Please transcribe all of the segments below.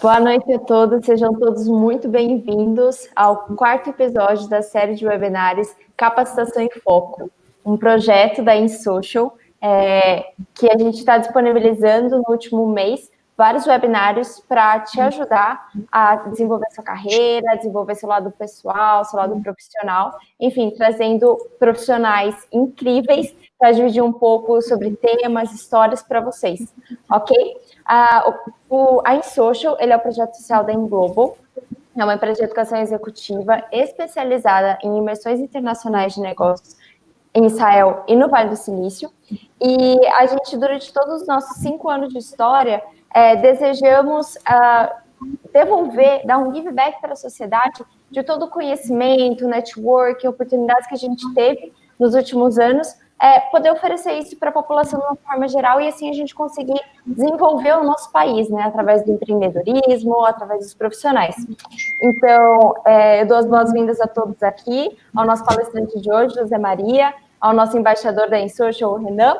Boa noite a todos, sejam todos muito bem-vindos ao quarto episódio da série de webinários Capacitação em Foco, um projeto da InSocial que a gente está disponibilizando no último mês vários webinários para te ajudar a desenvolver sua carreira, a desenvolver seu lado pessoal, seu lado profissional, enfim, trazendo profissionais incríveis para dividir um pouco sobre temas, histórias para vocês, ok? A InSocial, ele é o projeto social da InGlobal, é uma empresa de educação executiva especializada em imersões internacionais de negócios em Israel e no Vale do Silício. E a gente, durante todos os nossos 5 anos de história, desejamos devolver, dar um give back para a sociedade de todo o conhecimento, network, oportunidades que a gente teve nos últimos anos, poder oferecer isso para a população de uma forma geral e assim a gente conseguir desenvolver o nosso país, né, através do empreendedorismo, através dos profissionais. Então, eu dou as boas-vindas a todos aqui, ao nosso palestrante de hoje, José Maria, ao nosso embaixador da InSocial, o Renan.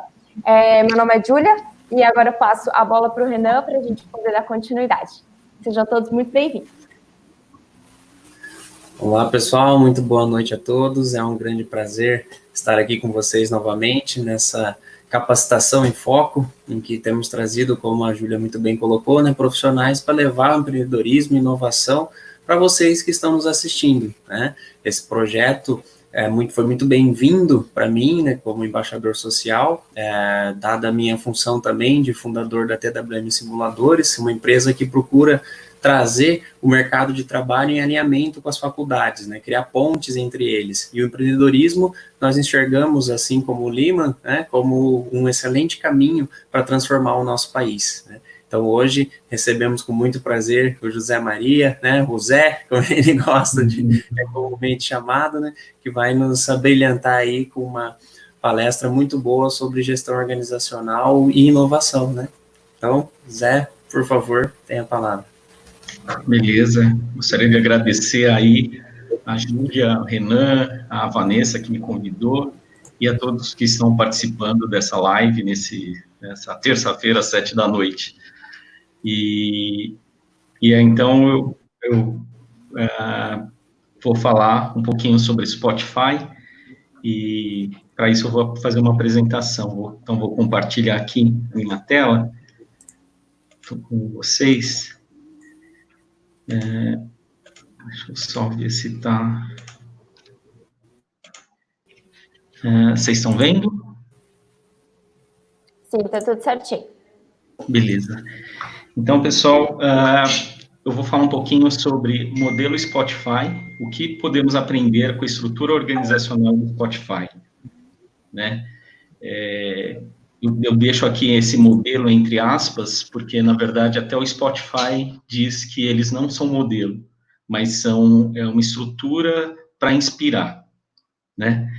Meu nome é Júlia e agora eu passo a bola para o Renan para a gente poder dar continuidade. Sejam todos muito bem-vindos. Olá, pessoal, muito boa noite a todos. É um grande prazer estar aqui com vocês novamente nessa capacitação em foco, em que temos trazido, como a Júlia muito bem colocou, né, profissionais para levar o empreendedorismo e inovação para vocês que estão nos assistindo, né? Esse projeto foi muito bem-vindo para mim, né, como embaixador social, dada a minha função também de fundador da TWM Simuladores, uma empresa que procura trazer o mercado de trabalho em alinhamento com as faculdades, né, criar pontes entre eles. E o empreendedorismo nós enxergamos, assim como o Lehman, né, como um excelente caminho para transformar o nosso país, né. Então, hoje, recebemos com muito prazer o José Maria, né, o Zé, como ele gosta de comumente chamado, né, que vai nos abrilhantar aí com uma palestra muito boa sobre gestão organizacional e inovação, né. Então, Zé, por favor, tenha a palavra. Beleza, gostaria de agradecer aí a Júlia, a Renan, a Vanessa que me convidou e a todos que estão participando dessa live nessa terça-feira, às 7 da noite. Então eu vou falar um pouquinho sobre Spotify e para isso eu vou fazer uma apresentação. Então vou compartilhar aqui a minha tela com vocês. Deixa eu só ver se está... vocês estão vendo? Sim, está tudo certinho. Beleza. Então, pessoal, eu vou falar um pouquinho sobre modelo Spotify, o que podemos aprender com a estrutura organizacional do Spotify, né? Eu deixo aqui esse modelo entre aspas, porque, na verdade, até o Spotify diz que eles não são modelo, mas são uma estrutura para inspirar, né?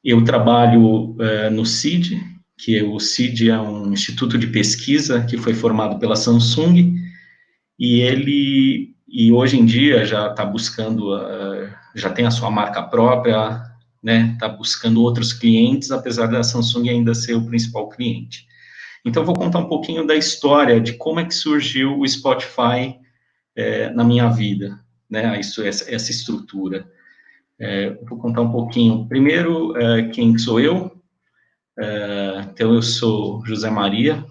Eu trabalho no CID, que o CID é um instituto de pesquisa que foi formado pela Samsung, e hoje em dia já está buscando, já tem a sua marca própria, né? Está buscando outros clientes, apesar da Samsung ainda ser o principal cliente. Então, vou contar um pouquinho da história de como é que surgiu o Spotify na minha vida, né? Essa estrutura. Vou contar um pouquinho. Primeiro, quem sou eu? Então, eu sou José Maria,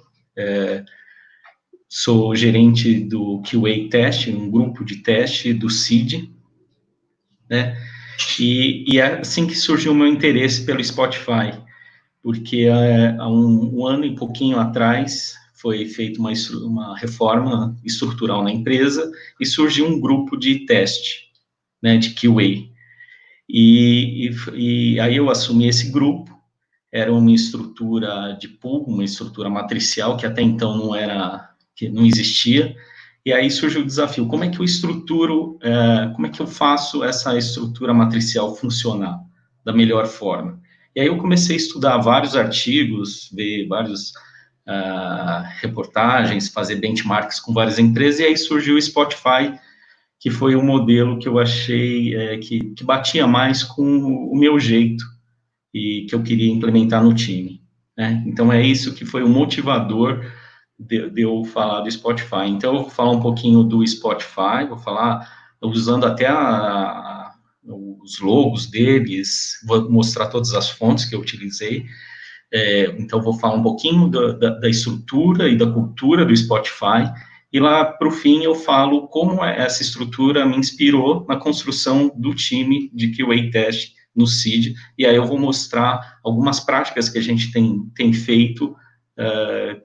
sou gerente do QA Test, um grupo de teste do CID, né? E é assim que surgiu o meu interesse pelo Spotify, porque há um ano e pouquinho atrás foi feita uma reforma estrutural na empresa e surgiu um grupo de teste, né, de QA. E aí eu assumi esse grupo. Era uma estrutura de pool, uma estrutura matricial, que até então que não existia, e aí surgiu o desafio, como é que eu estruturo, como é que eu faço essa estrutura matricial funcionar da melhor forma? E aí eu comecei a estudar vários artigos, ver várias reportagens, fazer benchmarks com várias empresas, e aí surgiu o Spotify, que foi um modelo que eu achei que batia mais com o meu jeito, e que eu queria implementar no time, né? Então, é isso que foi o motivador de eu falar do Spotify. Então, eu vou falar um pouquinho do Spotify, vou falar usando até os logos deles, vou mostrar todas as fontes que eu utilizei. Então, vou falar um pouquinho da estrutura e da cultura do Spotify, e lá, para o fim, eu falo como essa estrutura me inspirou na construção do time de QA Test no CID, e aí eu vou mostrar algumas práticas que a gente tem feito,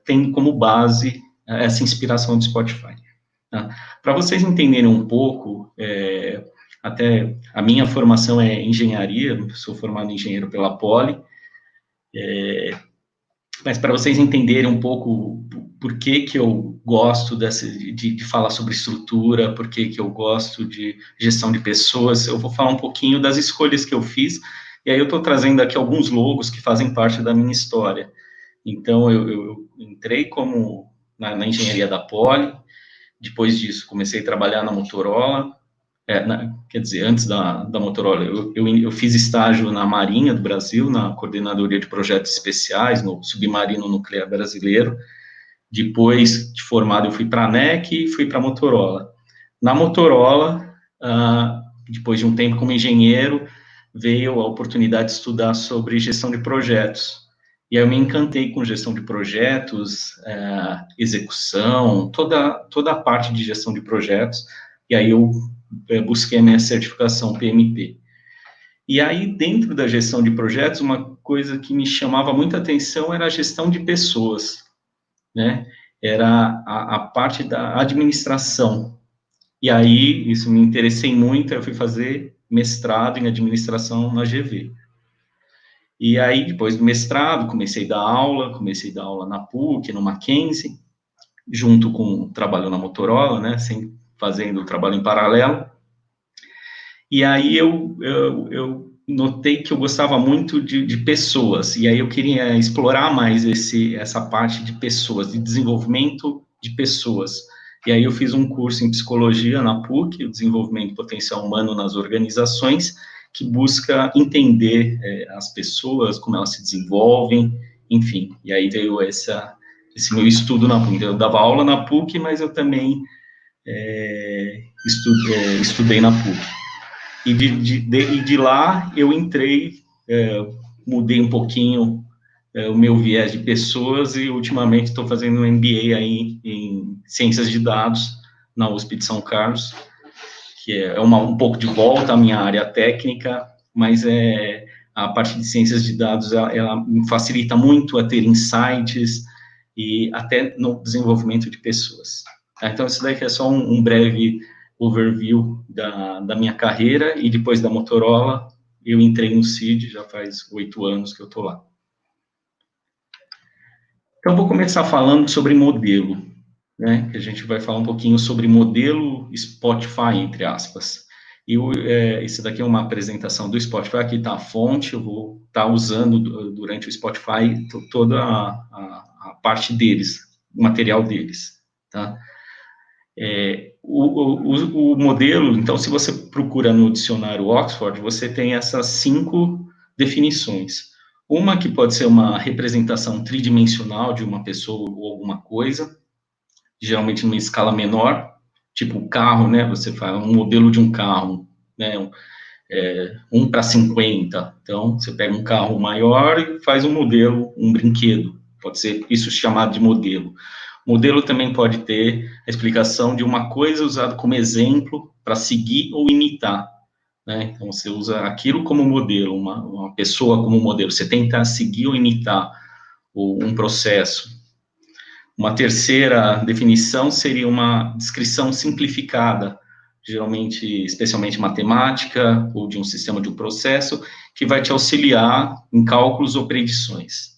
tendo como base essa inspiração do Spotify. Tá? Para vocês entenderem um pouco, até a minha formação é engenharia, sou formado em engenheiro pela Poli, mas para vocês entenderem um pouco por que eu gosto de falar sobre estrutura, por que eu gosto de gestão de pessoas, eu vou falar um pouquinho das escolhas que eu fiz, e aí eu estou trazendo aqui alguns logos que fazem parte da minha história. Então, eu entrei na engenharia da Poli, depois disso comecei a trabalhar na Motorola, quer dizer, antes da Motorola, eu fiz estágio na Marinha do Brasil, na Coordenadoria de Projetos Especiais, no Submarino Nuclear Brasileiro. Depois de formado, eu fui para a ANEC e fui para a Motorola. Na Motorola, depois de um tempo como engenheiro, veio a oportunidade de estudar sobre gestão de projetos. E aí eu me encantei com gestão de projetos, execução, toda a parte de gestão de projetos, e aí eu busquei a minha certificação PMP. E aí, dentro da gestão de projetos, uma coisa que me chamava muita atenção era a gestão de pessoas, né? Era a parte da administração. E aí, isso me interessei muito, eu fui fazer mestrado em administração na GV. E aí, depois do mestrado, comecei a dar aula na PUC, no Mackenzie, junto com o trabalho na Motorola, né, fazendo o trabalho em paralelo. E aí eu notei que eu gostava muito de pessoas, e aí eu queria explorar mais essa parte de pessoas, de desenvolvimento de pessoas. E aí eu fiz um curso em psicologia na PUC, o desenvolvimento do potencial humano nas organizações, que busca entender as pessoas, como elas se desenvolvem, enfim. E aí veio esse meu estudo na PUC. Eu dava aula na PUC, mas eu também estudei na PUC. E de lá eu entrei, mudei um pouquinho o meu viés de pessoas e ultimamente estou fazendo um MBA aí em Ciências de Dados na USP de São Carlos, que é um pouco de volta à minha área técnica, mas a parte de Ciências de Dados, ela me facilita muito a ter insights e até no desenvolvimento de pessoas. Então, isso daqui é só um breve overview da minha carreira, e depois da Motorola, eu entrei no CID, já faz 8 anos que eu estou lá. Então, vou começar falando sobre modelo, né, que a gente vai falar um pouquinho sobre modelo Spotify, entre aspas. E esse daqui é uma apresentação do Spotify, aqui está a fonte, eu vou estar usando durante o Spotify toda a parte deles, o material deles, tá? O modelo, então, se você procura no dicionário Oxford, você tem essas 5 definições. Uma que pode ser uma representação tridimensional de uma pessoa ou alguma coisa, geralmente numa escala menor, tipo o carro, né? Você faz um modelo de um carro, né? 1:50. Então, você pega um carro maior e faz um modelo, um brinquedo. Pode ser isso chamado de modelo. Modelo também pode ter a explicação de uma coisa usada como exemplo para seguir ou imitar, né? Então, você usa aquilo como modelo, uma pessoa como modelo. Você tenta seguir ou imitar um processo. Uma terceira definição seria uma descrição simplificada, geralmente, especialmente matemática, ou de um sistema de um processo, que vai te auxiliar em cálculos ou predições,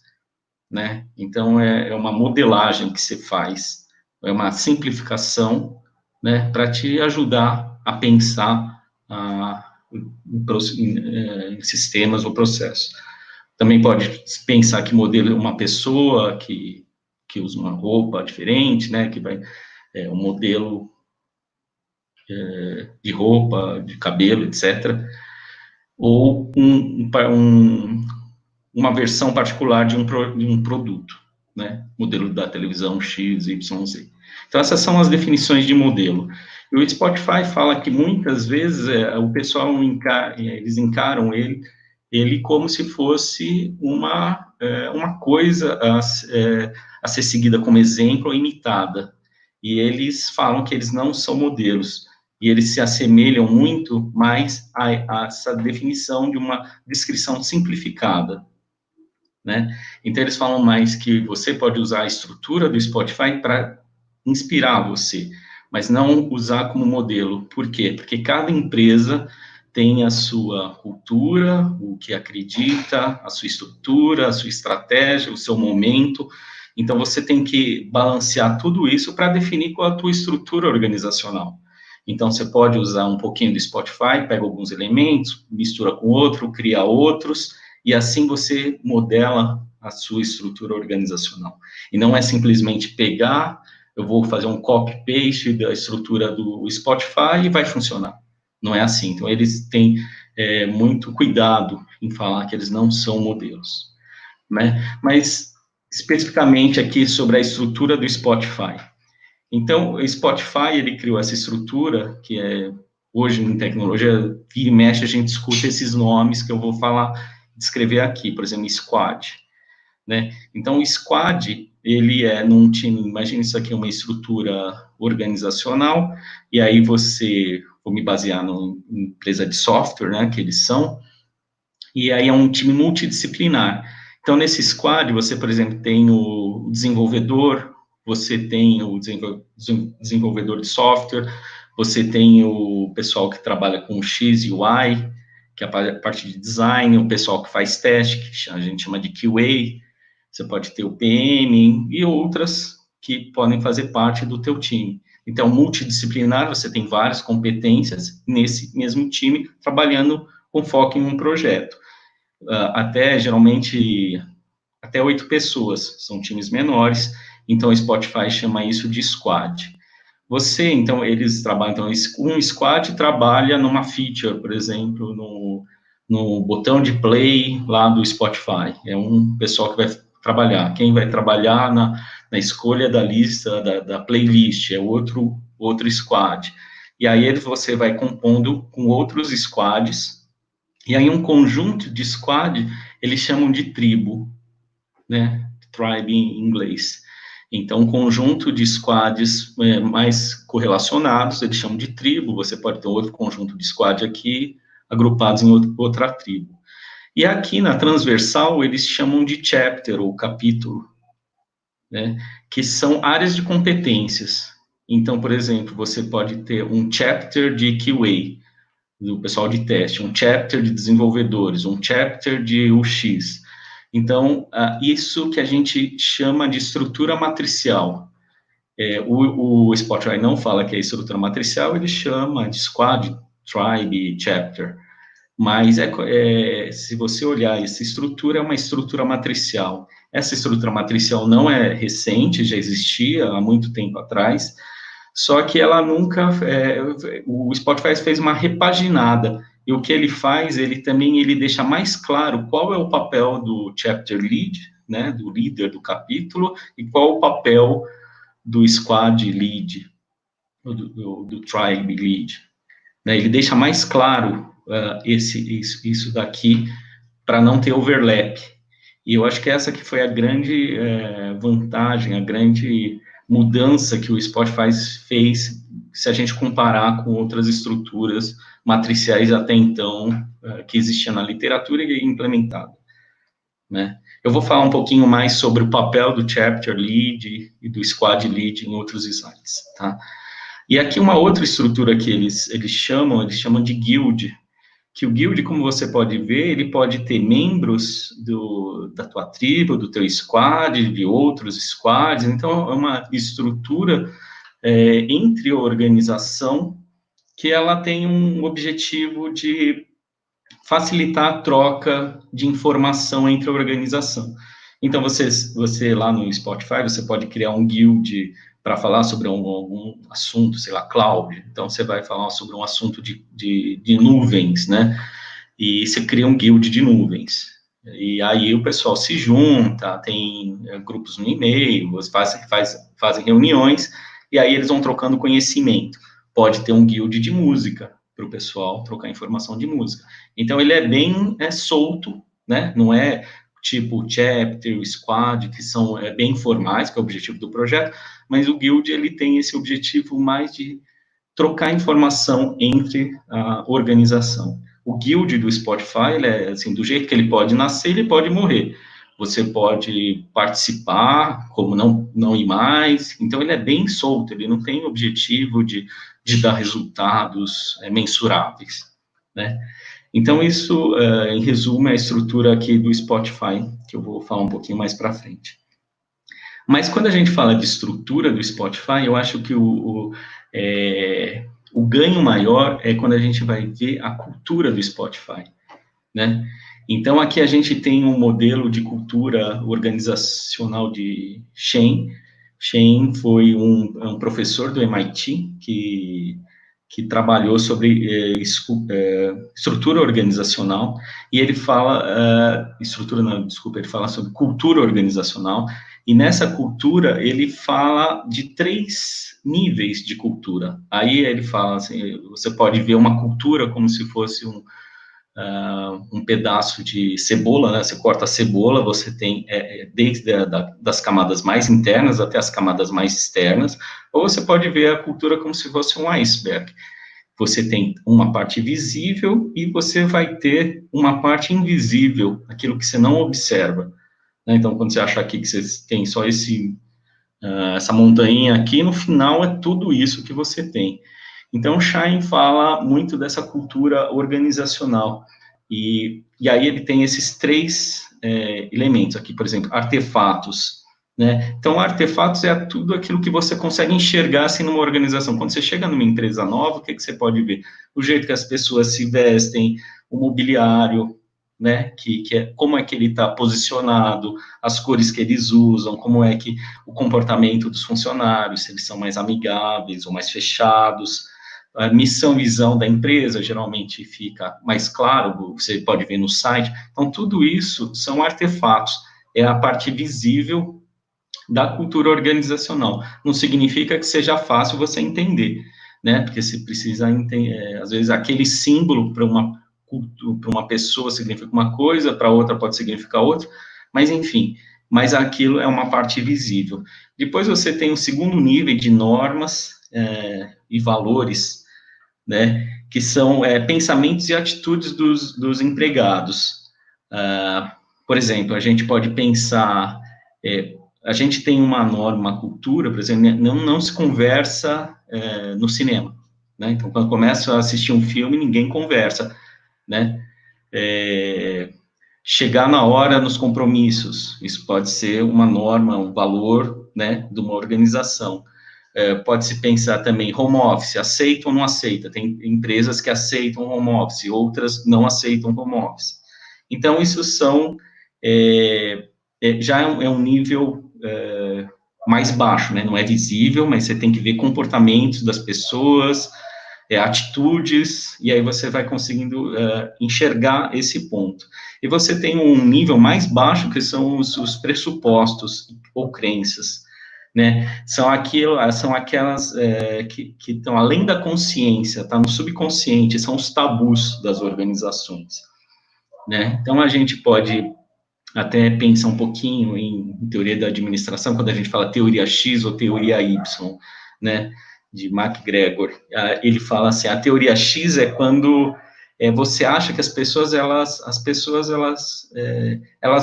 né? Então, é uma modelagem que você faz, é uma simplificação, né, para te ajudar a pensar em sistemas ou processos. Também pode pensar que modelo é uma pessoa que usa uma roupa diferente, né, que vai, um modelo de roupa, de cabelo, etc., ou uma versão particular de um produto, né? Modelo da televisão X, Y, Z. Então, essas são as definições de modelo. E o Spotify fala que muitas vezes o pessoal eles encaram ele como se fosse uma coisa a ser seguida como exemplo ou imitada. E eles falam que eles não são modelos. E eles se assemelham muito mais a essa definição de uma descrição simplificada, né? Então, eles falam mais que você pode usar a estrutura do Spotify para inspirar você, mas não usar como modelo. Por quê? Porque cada empresa tem a sua cultura, o que acredita, a sua estrutura, a sua estratégia, o seu momento. Então, você tem que balancear tudo isso para definir qual é a tua estrutura organizacional. Então, você pode usar um pouquinho do Spotify, pega alguns elementos, mistura com outro, cria outros, e assim você modela a sua estrutura organizacional. E não é simplesmente pegar, eu vou fazer um copy-paste da estrutura do Spotify e vai funcionar. Não é assim. Então, eles têm muito cuidado em falar que eles não são modelos, né? Mas, especificamente aqui sobre a estrutura do Spotify. Então, o Spotify, ele criou essa estrutura, que hoje, em tecnologia, vira e mexe, a gente escuta esses nomes que eu vou descrever aqui, por exemplo, Squad, né? Então, o Squad, ele é num time, imagina isso aqui, uma estrutura organizacional, e aí vou me basear numa empresa de software, né, que eles são, e aí é um time multidisciplinar. Então, nesse Squad, você, por exemplo, tem o desenvolvedor, você tem o desenvolvedor de software, você tem o pessoal que trabalha com X e Y, que é a parte de design, o pessoal que faz teste, que a gente chama de QA, você pode ter o PM e outras que podem fazer parte do teu time. Então, multidisciplinar, você tem várias competências nesse mesmo time, trabalhando com foco em um projeto. Geralmente, até 8 pessoas, são times menores, então o Spotify chama isso de squad. Então, eles trabalham, então, um squad trabalha numa feature, por exemplo, no botão de play lá do Spotify, é um pessoal que vai trabalhar. Quem vai trabalhar na escolha da lista, da playlist, é outro squad. E aí você vai compondo com outros squads, e aí um conjunto de squad, eles chamam de tribo, né? Tribe em inglês. Então, um conjunto de squads mais correlacionados, eles chamam de tribo, você pode ter outro conjunto de squad aqui, agrupados em outra tribo. E aqui na transversal, eles chamam de chapter, ou capítulo, né, que são áreas de competências. Então, por exemplo, você pode ter um chapter de QA, do pessoal de teste, um chapter de desenvolvedores, um chapter de UX. Então, isso que a gente chama de estrutura matricial. O Spotify não fala que é estrutura matricial, ele chama de squad, tribe, chapter. Mas, se você olhar, essa estrutura é uma estrutura matricial. Essa estrutura matricial não é recente, já existia há muito tempo atrás, só que ela nunca... o Spotify fez uma repaginada, e o que ele faz, ele deixa mais claro qual é o papel do chapter lead, né, do líder do capítulo, e qual o papel do squad lead, do tribe lead. Né, ele deixa mais claro isso daqui, para não ter overlap. E eu acho que essa que foi a grande vantagem, a grande mudança que o Spotify fez, se a gente comparar com outras estruturas matriciais até então, que existiam na literatura e implementada, né? Eu vou falar um pouquinho mais sobre o papel do chapter lead e do squad lead em outros slides, tá? E aqui uma outra estrutura que eles chamam de guild, que o guild, como você pode ver, ele pode ter membros da tua tribo, do teu squad, de outros squads, então é uma estrutura entre a organização que ela tem um objetivo de facilitar a troca de informação entre a organização. Então, você lá no Spotify, você pode criar um guild para falar sobre algum assunto, sei lá, cloud. Então, você vai falar sobre um assunto de nuvens, né? E você cria um guild de nuvens. E aí o pessoal se junta, tem grupos no e-mail, fazem reuniões, e aí eles vão trocando conhecimento. Pode ter um guild de música para o pessoal trocar informação de música. Então, ele é bem solto, né? Não é tipo chapter, squad, que são bem formais, que é o objetivo do projeto, mas o guild, ele tem esse objetivo mais de trocar informação entre a organização. O guild do Spotify, ele é assim, do jeito que ele pode nascer, ele pode morrer. Você pode participar, como não ir mais. Então, ele é bem solto, ele não tem objetivo de dar resultados mensuráveis, né? Então, isso, em resumo, é a estrutura aqui do Spotify, que eu vou falar um pouquinho mais para frente. Mas, quando a gente fala de estrutura do Spotify, eu acho que o ganho maior é quando a gente vai ver a cultura do Spotify, né? Então, aqui a gente tem um modelo de cultura organizacional de Shane. Shane foi um professor do MIT que trabalhou sobre estrutura organizacional, e ele fala, ele fala sobre cultura organizacional, e nessa cultura ele fala de 3 níveis de cultura. Aí ele fala assim, você pode ver uma cultura como se fosse um pedaço de cebola, né? Você corta a cebola, você tem desde das camadas mais internas até as camadas mais externas, ou você pode ver a cultura como se fosse um iceberg. Você tem uma parte visível e você vai ter uma parte invisível, aquilo que você não observa, né? Então, quando você acha aqui que você tem só essa montanha aqui, no final é tudo isso que você tem. Então, Schein fala muito dessa cultura organizacional, e aí ele tem esses 3 elementos aqui, por exemplo, artefatos, né? Então, artefatos é tudo aquilo que você consegue enxergar, assim, numa organização. Quando você chega numa empresa nova, o que você pode ver? O jeito que as pessoas se vestem, o mobiliário, né? Como é que ele está posicionado, as cores que eles usam, como é que o comportamento dos funcionários, se eles são mais amigáveis ou mais fechados. A missão e visão da empresa geralmente fica mais claro, você pode ver no site. Então, tudo isso são artefatos, é a parte visível da cultura organizacional. Não significa que seja fácil você entender, né? Porque você precisa entender, às vezes, aquele símbolo para uma pessoa significa uma coisa, para outra pode significar outra, mas, enfim, mas aquilo é uma parte visível. Depois você tem o segundo nível de normas e valores, né, que são pensamentos e atitudes dos empregados. Por exemplo, a gente pode pensar, a gente tem uma norma, uma cultura, por exemplo, não se conversa no cinema, né? Então, quando começa a assistir um filme, ninguém conversa, né? Chegar na hora nos compromissos, isso pode ser uma norma, um valor, né, de uma organização. Pode-se pensar também home office, aceita ou não aceita, tem empresas que aceitam home office, outras não aceitam home office. Então, isso já é um nível mais baixo, né? Não é visível, mas você tem que ver comportamentos das pessoas, atitudes, e aí você vai conseguindo enxergar esse ponto. E você tem um nível mais baixo, que são os pressupostos ou crenças, né? São aquelas que estão além da consciência, está no subconsciente, são os tabus das organizações, né? Então, a gente pode até pensar um pouquinho em teoria da administração, quando a gente fala teoria X ou teoria Y, né, de MacGregor. Ele fala assim, a teoria X é quando você acha que as pessoas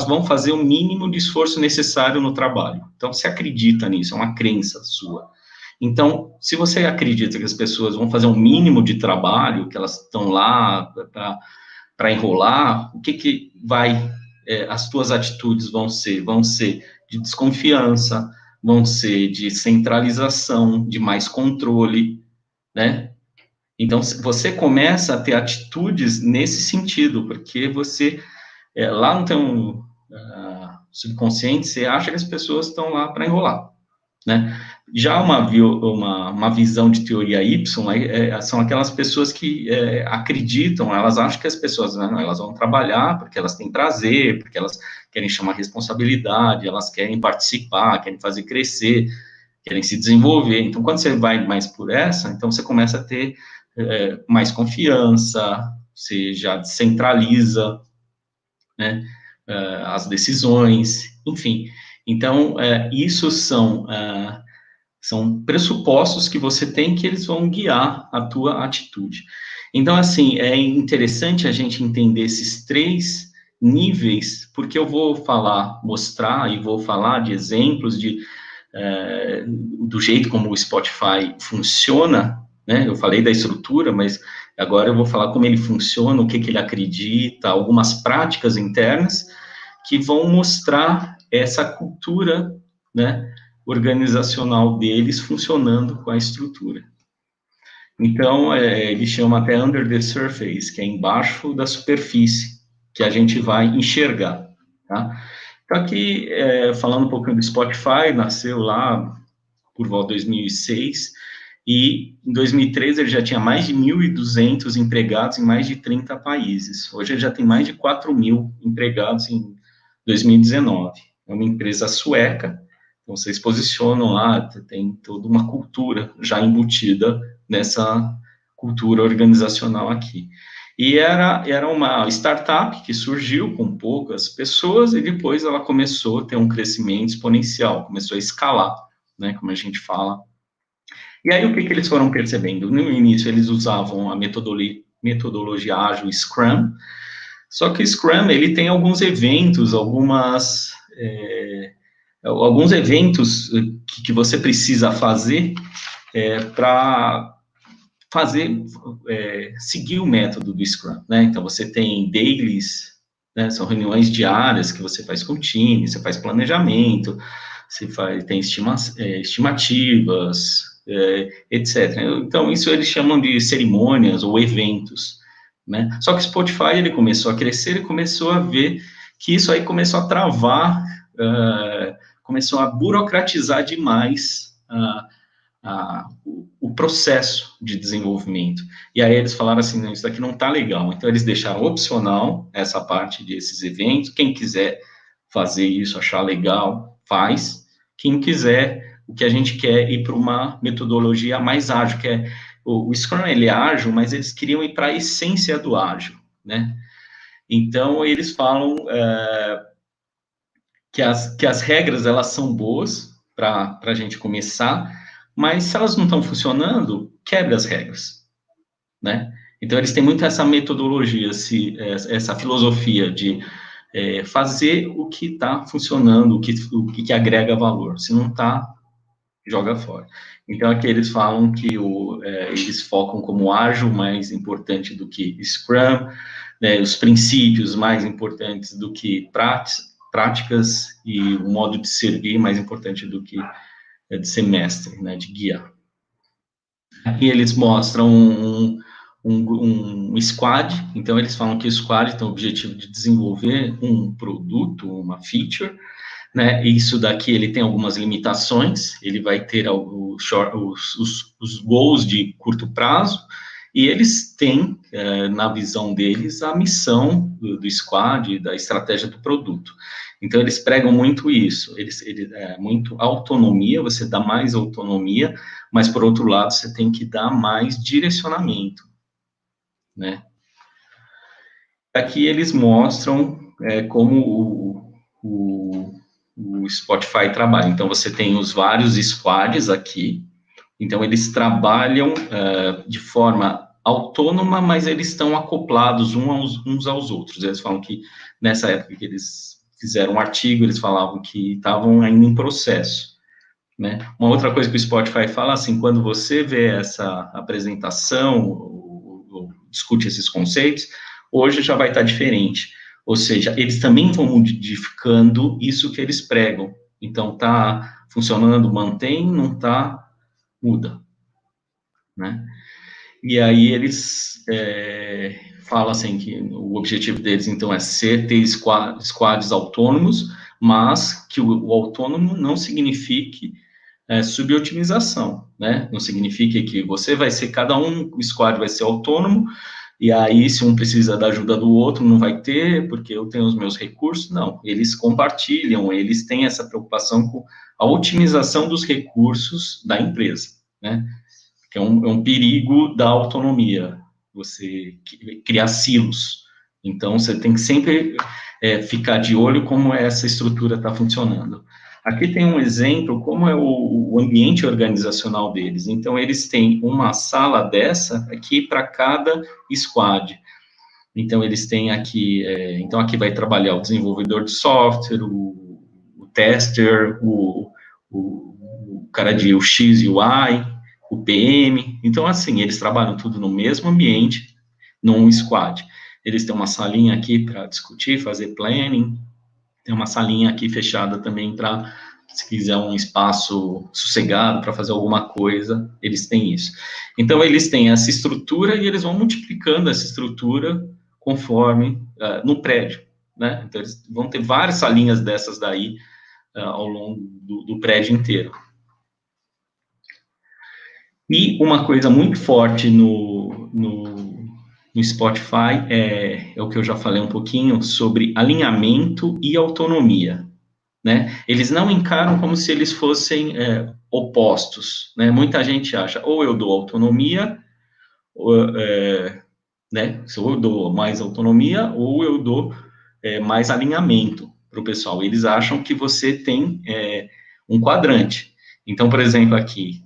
vão fazer o mínimo de esforço necessário no trabalho. Então, você acredita nisso, é uma crença sua. Então, se você acredita que as pessoas vão fazer o mínimo de trabalho, que elas estão lá para enrolar, o que vai... as tuas atitudes vão ser de desconfiança, vão ser de centralização, de mais controle, né? Então, você começa a ter atitudes nesse sentido, porque você, lá no teu subconsciente, você acha que as pessoas estão lá para enrolar, né? Já uma visão de teoria Y são aquelas pessoas que acreditam, elas acham que as pessoas, né, elas vão trabalhar porque elas têm prazer, porque elas querem chamar responsabilidade, elas querem participar, querem fazer crescer, querem se desenvolver. Então, quando você vai mais por essa, então você começa a ter mais confiança, você já descentraliza, né, as decisões, enfim. Então, isso são pressupostos que você tem que eles vão guiar a tua atitude. Então, assim, é interessante a gente entender esses 3 níveis, porque eu vou mostrar e vou falar de exemplos do jeito como o Spotify funciona, né? Eu falei da estrutura, mas agora eu vou falar como ele funciona, o que ele acredita, algumas práticas internas que vão mostrar essa cultura, né, organizacional deles funcionando com a estrutura. Então, ele chama até under the surface, que é embaixo da superfície, que a gente vai enxergar, tá? Então, aqui, falando um pouquinho do Spotify, nasceu lá por volta de 2006, e em 2013 ele já tinha mais de 1.200 empregados em mais de 30 países. Hoje ele já tem mais de 4.000 empregados em 2019. É uma empresa sueca. Então, vocês posicionam lá, tem toda uma cultura já embutida nessa cultura organizacional aqui. E era uma startup que surgiu com poucas pessoas e depois ela começou a ter um crescimento exponencial, começou a escalar, né, como a gente fala. E aí, o que eles foram percebendo? No início, eles usavam a metodologia ágil Scrum, só que Scrum, ele tem alguns eventos, alguns eventos que você precisa fazer para seguir o método do Scrum, né? Então, você tem dailies, né? São reuniões diárias que você faz com o time, você faz planejamento, tem estimativas, etc. Então, isso eles chamam de cerimônias ou eventos, né? Só que o Spotify, ele começou a crescer e começou a ver que isso aí começou a travar, começou a burocratizar demais o processo de desenvolvimento. E aí eles falaram assim, não, isso daqui não está legal. Então, eles deixaram opcional essa parte desses eventos. Quem quiser fazer isso, achar legal, faz. Quem quiser, o que a gente quer é ir para uma metodologia mais ágil, que é o Scrum, ele é ágil, mas eles queriam ir para a essência do ágil, né? Então, eles falam que as regras, elas são boas para a gente começar, mas se elas não estão funcionando, quebra as regras, né? Então, eles têm muito essa metodologia, essa filosofia de fazer o que está funcionando, o que agrega valor. Se não está, joga fora. Então, aqui eles falam que eles focam como ágil mais importante do que Scrum, né, os princípios mais importantes do que práticas e o modo de servir mais importante do que de ser mestre, né, de guiar. Aqui eles mostram um squad, então eles falam que o squad tem o objetivo de desenvolver um produto, uma feature, né, isso daqui ele tem algumas limitações, ele vai ter os goals de curto prazo, e eles têm, na visão deles, a missão do squad, da estratégia do produto. Então, eles pregam muito isso, muito autonomia, você dá mais autonomia, mas, por outro lado, você tem que dar mais direcionamento, né? Aqui eles mostram como o Spotify trabalha. Então, você tem os vários squads aqui. Então, eles trabalham de forma autônoma, mas eles estão acoplados uns aos outros. Eles falam que, nessa época que eles fizeram um artigo, eles falavam que estavam ainda em processo, né? Uma outra coisa que o Spotify fala, assim, quando você vê essa apresentação, ou discute esses conceitos, hoje já vai estar diferente. Ou seja, eles também vão modificando isso que eles pregam. Então, tá funcionando, mantém, não tá, muda, né? E aí eles falam assim que o objetivo deles, então, é ter squads autônomos, mas que o autônomo não signifique subotimização, né? Não significa que você vai ser, cada um, o squad vai ser autônomo, e aí, se um precisa da ajuda do outro, não vai ter, porque eu tenho os meus recursos. Não, eles compartilham, eles têm essa preocupação com a otimização dos recursos da empresa, né? Que é um perigo da autonomia, você criar silos. Então, você tem que sempre ficar de olho como essa estrutura está funcionando. Aqui tem um exemplo, como é o ambiente organizacional deles. Então, eles têm uma sala dessa aqui para cada squad. Então, eles têm aqui, então aqui vai trabalhar o desenvolvedor de software, o tester, o cara de UX e UI, o PM. Então, assim, eles trabalham tudo no mesmo ambiente, num squad. Eles têm uma salinha aqui para discutir, fazer planning. Tem uma salinha aqui fechada também para, se quiser um espaço sossegado para fazer alguma coisa, eles têm isso. Então, eles têm essa estrutura e eles vão multiplicando essa estrutura conforme no prédio, né? Então, eles vão ter várias salinhas dessas daí ao longo do prédio inteiro. E uma coisa muito forte no Spotify é o que eu já falei um pouquinho sobre alinhamento e autonomia, né? Eles não encaram como se eles fossem opostos, né? Muita gente acha, ou eu dou autonomia, né? Se eu dou mais autonomia, ou eu dou mais alinhamento para o pessoal. Eles acham que você tem um quadrante. Então, por exemplo, aqui,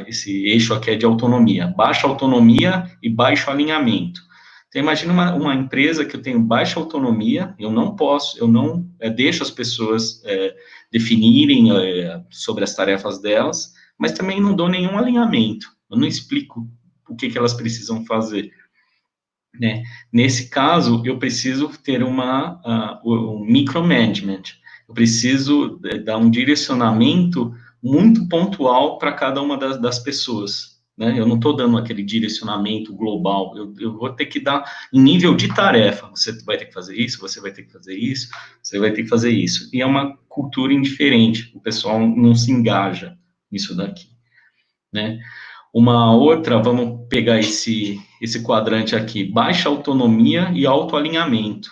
esse eixo aqui é de autonomia, baixa autonomia e baixo alinhamento. Então, imagina uma empresa que eu tenho baixa autonomia, eu não deixo as pessoas definirem sobre as tarefas delas, mas também não dou nenhum alinhamento, eu não explico o que elas precisam fazer, né? Nesse caso, eu preciso ter um micromanagement, eu preciso dar um direcionamento muito pontual para cada uma das pessoas, né? Eu não estou dando aquele direcionamento global, eu vou ter que dar em nível de tarefa, você vai ter que fazer isso, você vai ter que fazer isso, você vai ter que fazer isso, e é uma cultura indiferente, o pessoal não se engaja nisso daqui, né? Uma outra, vamos pegar esse quadrante aqui, baixa autonomia e autoalinhamento.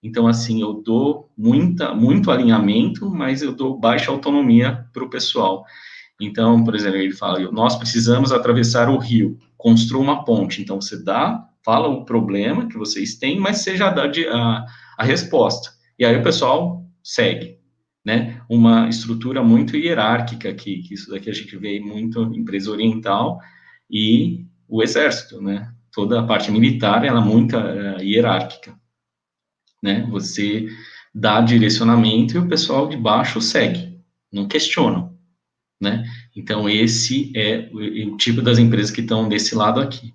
Então, assim, eu dou muito alinhamento, mas eu dou baixa autonomia para o pessoal. Então, por exemplo, ele fala, nós precisamos atravessar o rio, construa uma ponte. Então, você fala o problema que vocês têm, mas você já dá a resposta. E aí o pessoal segue, né? Uma estrutura muito hierárquica, que isso daqui a gente vê muito em empresa oriental, e o exército, né? Toda a parte militar, ela é muito hierárquica, né? Você dá direcionamento e o pessoal de baixo segue, não questionam, né? Então, esse é o tipo das empresas que estão desse lado aqui.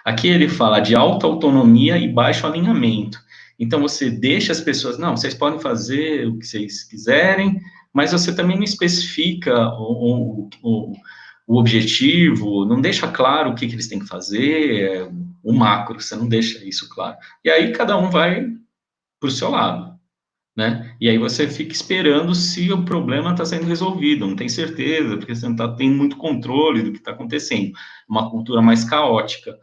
Aqui ele fala de alta autonomia e baixo alinhamento. Então, você deixa as pessoas, não, vocês podem fazer o que vocês quiserem, mas você também não especifica o objetivo, não deixa claro o que eles têm que fazer, o macro, você não deixa isso claro. E aí, cada um vai para o seu lado, né? E aí você fica esperando se o problema está sendo resolvido, não tem certeza, porque você não está tendo muito controle do que está acontecendo. Uma cultura mais caótica.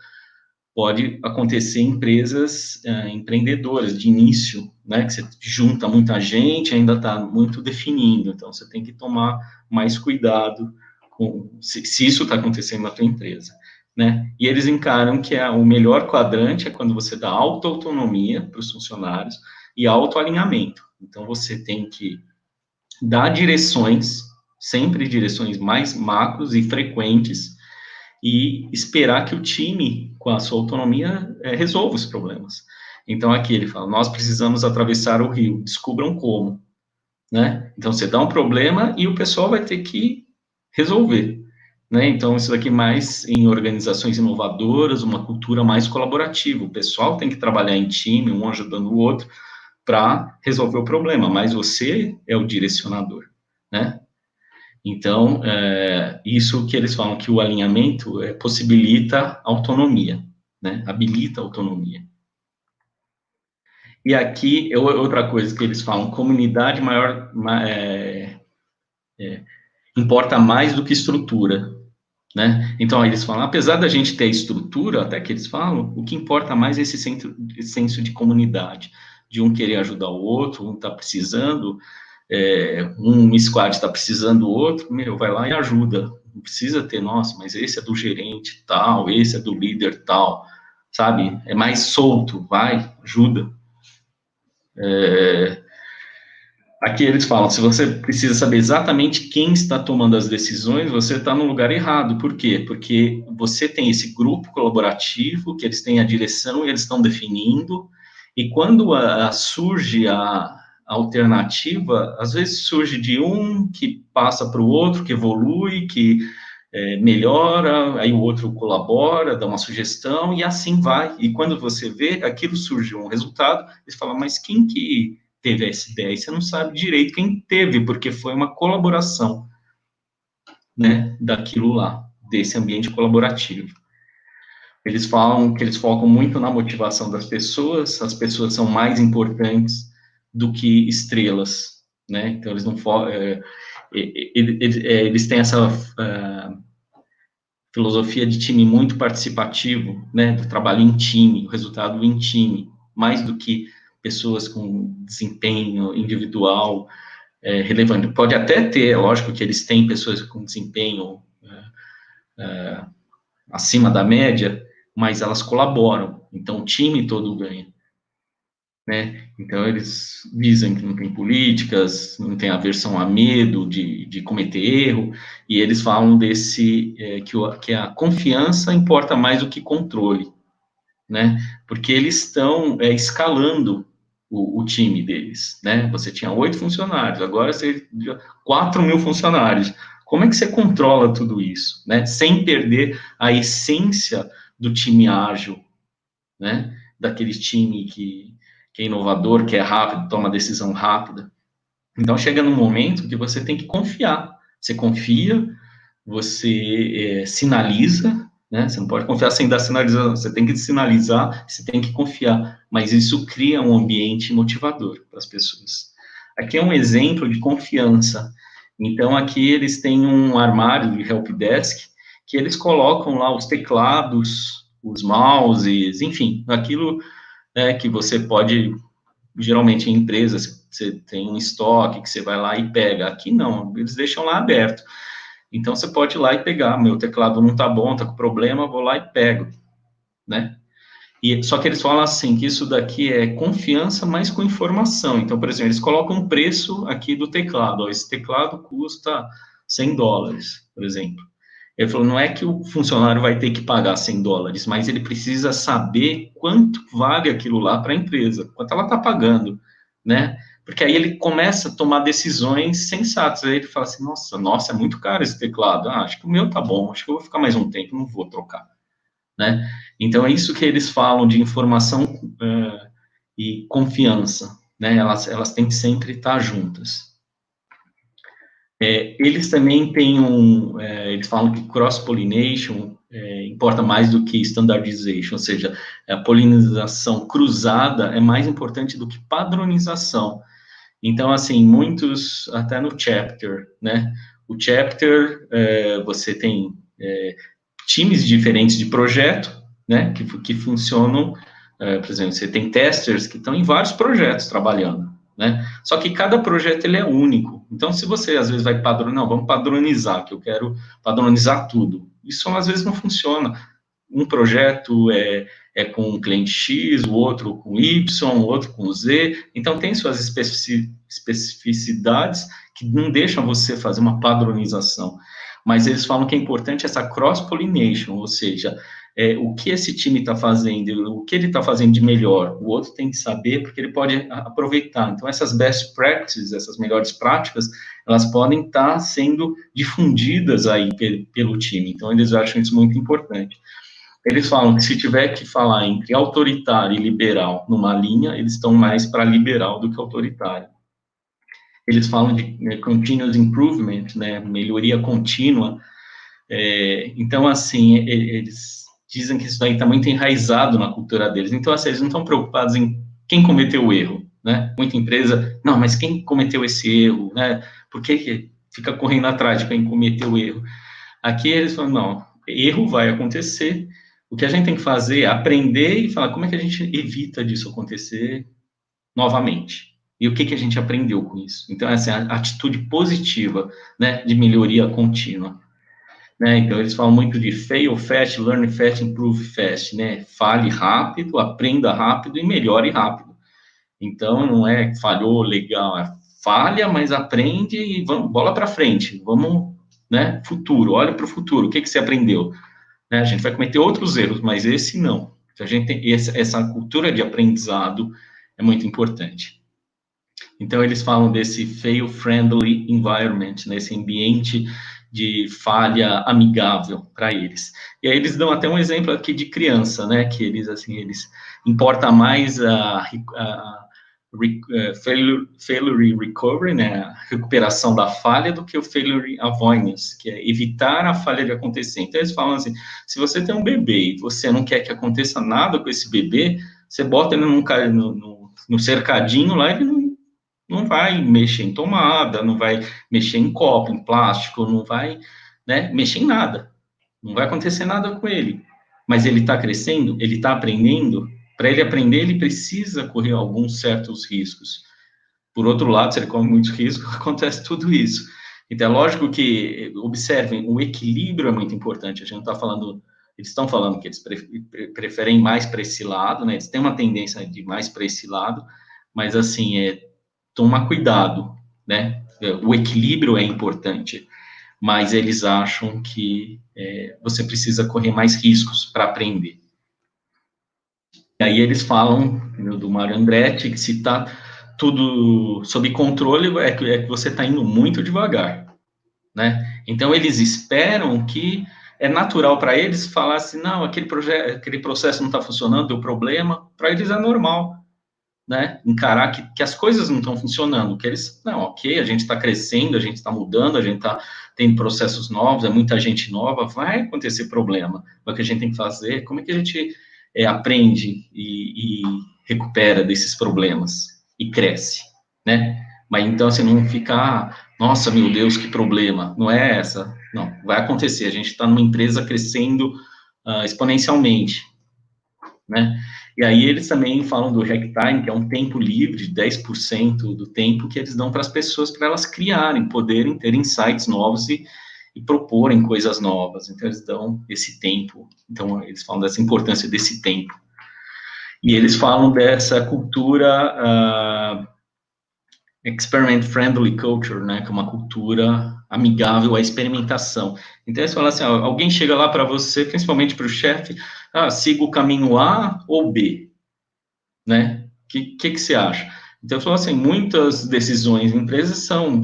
Pode acontecer em empresas empreendedoras, de início, né? Que você junta muita gente, ainda está muito definindo, então você tem que tomar mais cuidado se isso está acontecendo na tua empresa, né? E eles encaram que o melhor quadrante é quando você dá alta autonomia para os funcionários e autoalinhamento. Então, você tem que dar direções, sempre direções mais macros e frequentes, e esperar que o time, com a sua autonomia, resolva os problemas. Então, aqui ele fala, nós precisamos atravessar o rio, descubram como, né? Então, você dá um problema e o pessoal vai ter que resolver, né? Então, isso daqui mais em organizações inovadoras, uma cultura mais colaborativa. O pessoal tem que trabalhar em time, um ajudando o outro, para resolver o problema, mas você é o direcionador, né? Então, isso que eles falam, que o alinhamento possibilita autonomia, né? Habilita a autonomia. E aqui, outra coisa que eles falam, comunidade maior, importa mais do que estrutura, né? Então, aí eles falam, apesar da gente ter estrutura, até que eles falam, o que importa mais é esse senso de comunidade, de um querer ajudar o outro, um está precisando, um squad está precisando do outro, vai lá e ajuda. Não precisa ter, nossa, mas esse é do gerente tal, esse é do líder tal, sabe? É mais solto, vai, ajuda. Aqui eles falam, se você precisa saber exatamente quem está tomando as decisões, você está no lugar errado. Por quê? Porque você tem esse grupo colaborativo, que eles têm a direção e eles estão definindo, e quando surge a alternativa, às vezes surge de um que passa para o outro, que evolui, que melhora, aí o outro colabora, dá uma sugestão, e assim vai. E quando você vê, aquilo surge um resultado, eles falam, mas quem que teve essa ideia? E você não sabe direito quem teve, porque foi uma colaboração, né, daquilo lá, desse ambiente colaborativo. Eles falam que eles focam muito na motivação das pessoas, as pessoas são mais importantes do que estrelas, né, então eles não eles têm essa filosofia de time muito participativo, né, do trabalho em time, o resultado em time, mais do que pessoas com desempenho individual relevante. Pode até ter, lógico que eles têm pessoas com desempenho acima da média, mas elas colaboram, então o time todo ganha, né? Então eles dizem que não tem políticas, não tem aversão a medo de cometer erro, e eles falam que a confiança importa mais do que controle, né? Porque eles estão escalando o time deles, né? Você tinha 8 funcionários, agora você 4.000 funcionários. Como é que você controla tudo isso, né? Sem perder a essência do time ágil, né? Daquele time que é inovador, que é rápido, toma decisão rápida. Então, chega num momento que você tem que confiar. Você confia, você sinaliza, né? Você não pode confiar sem dar sinalização, você tem que sinalizar, você tem que confiar, mas isso cria um ambiente motivador para as pessoas. Aqui é um exemplo de confiança. Então, aqui eles têm um armário de helpdesk, que eles colocam lá os teclados, os mouses, enfim, aquilo que você pode, geralmente em empresas, você tem um estoque que você vai lá e pega. Aqui não, eles deixam lá aberto. Então, você pode ir lá e pegar, meu teclado não está bom, está com problema, vou lá e pego, né? Só que eles falam assim, que isso daqui é confiança, mas com informação. Então, por exemplo, eles colocam um preço aqui do teclado, ó, esse teclado custa $100, por exemplo. Ele falou, não é que o funcionário vai ter que pagar $100, mas ele precisa saber quanto vale aquilo lá para a empresa, quanto ela está pagando, né? Porque aí ele começa a tomar decisões sensatas. Aí ele fala assim, nossa, é muito caro esse teclado. Acho que o meu tá bom, acho que eu vou ficar mais um tempo, não vou trocar, né? Então, é isso que eles falam de informação e confiança, né? Elas têm que sempre estar juntas. Eles também têm eles falam que cross-pollination importa mais do que standardization, ou seja, a polinização cruzada é mais importante do que padronização. Então, assim, muitos, até no chapter, né? O chapter, você tem times diferentes de projeto, né? Que funcionam, por exemplo, você tem testers que estão em vários projetos trabalhando, né? Só que cada projeto, ele é único. Então, se você, às vezes, vai padronizar, não, vamos padronizar, que eu quero padronizar tudo. Isso, às vezes, não funciona. Um projeto é com um cliente X, o outro com Y, o outro com Z. Então, tem suas especificidades que não deixam você fazer uma padronização. Mas eles falam que é importante essa cross-pollination, ou seja, o que esse time está fazendo, o que ele está fazendo de melhor, o outro tem que saber, porque ele pode aproveitar. Então, essas best practices, essas melhores práticas, elas podem estar sendo difundidas aí pelo time. Então, eles acham isso muito importante. Eles falam que se tiver que falar entre autoritário e liberal numa linha, eles estão mais para liberal do que autoritário. Eles falam de continuous improvement, né, melhoria contínua. Então, assim, eles dizem que isso daí está muito enraizado na cultura deles. Então, assim, eles não estão preocupados em quem cometeu o erro, né? Muita empresa, não, mas quem cometeu esse erro, né? Por que fica correndo atrás de quem cometeu o erro. Aqui eles falam, não, erro vai acontecer, o que a gente tem que fazer é aprender e falar como é que a gente evita disso acontecer novamente. E o que a gente aprendeu com isso? Então, essa é a atitude positiva, né, de melhoria contínua. Né? Então, eles falam muito de fail fast, learn fast, improve fast, né? Fale rápido, aprenda rápido e melhore rápido. Então, não é falhou, legal, é falha, mas aprende e vamos, bola para frente, vamos, né, futuro, olha para o futuro, o que você aprendeu? Né? A gente vai cometer outros erros, mas esse não. Então, a gente tem essa cultura de aprendizado é muito importante. Então, eles falam desse fail-friendly environment, nesse ambiente de falha amigável para eles. E aí eles dão até um exemplo aqui de criança, né, que eles, assim, eles importa mais a failure recovery, né, a recuperação da falha, do que o failure avoidance, que é evitar a falha de acontecer. Então, eles falam assim, se você tem um bebê e você não quer que aconteça nada com esse bebê, você bota ele no cercadinho lá, ele não vai mexer em tomada, não vai mexer em copo, em plástico, não vai, né, mexer em nada. Não vai acontecer nada com ele. Mas ele está crescendo, ele está aprendendo. Para ele aprender, ele precisa correr alguns certos riscos. Por outro lado, se ele corre muitos riscos, acontece tudo isso. Então, é lógico que, observem, o equilíbrio é muito importante. A gente não está falando, eles estão falando que eles preferem mais para esse lado, né? Eles têm uma tendência de mais para esse lado, mas, assim, toma cuidado, né? O equilíbrio é importante, mas eles acham que você precisa correr mais riscos para aprender. E aí eles falam, do Mário Andretti, que se está tudo sob controle, é que você está indo muito devagar, né? Então, eles esperam que é natural para eles falar assim, não, aquele processo não está funcionando, deu problema, para eles é normal, né, encarar que as coisas não estão funcionando, que eles, não, ok, a gente está crescendo, a gente está mudando, a gente está tendo processos novos, é muita gente nova, vai acontecer problema, mas o que a gente tem que fazer, como é que a gente aprende e recupera desses problemas e cresce, né, mas então, assim, não ficar, nossa, meu Deus, que problema, não é essa, não, vai acontecer, a gente está numa empresa crescendo exponencialmente, né? E aí eles também falam do hack time, que é um tempo livre, 10% do tempo que eles dão para as pessoas, para elas criarem, poderem ter insights novos e proporem coisas novas. Então, eles dão esse tempo. Então, eles falam dessa importância desse tempo. E eles falam dessa cultura experiment-friendly culture, né, que é uma cultura amigável à experimentação. Então, eles falam assim, alguém chega lá para você, principalmente para o chefe, siga o caminho A ou B, né? O que você acha? Então, eu falo assim, muitas decisões em empresas são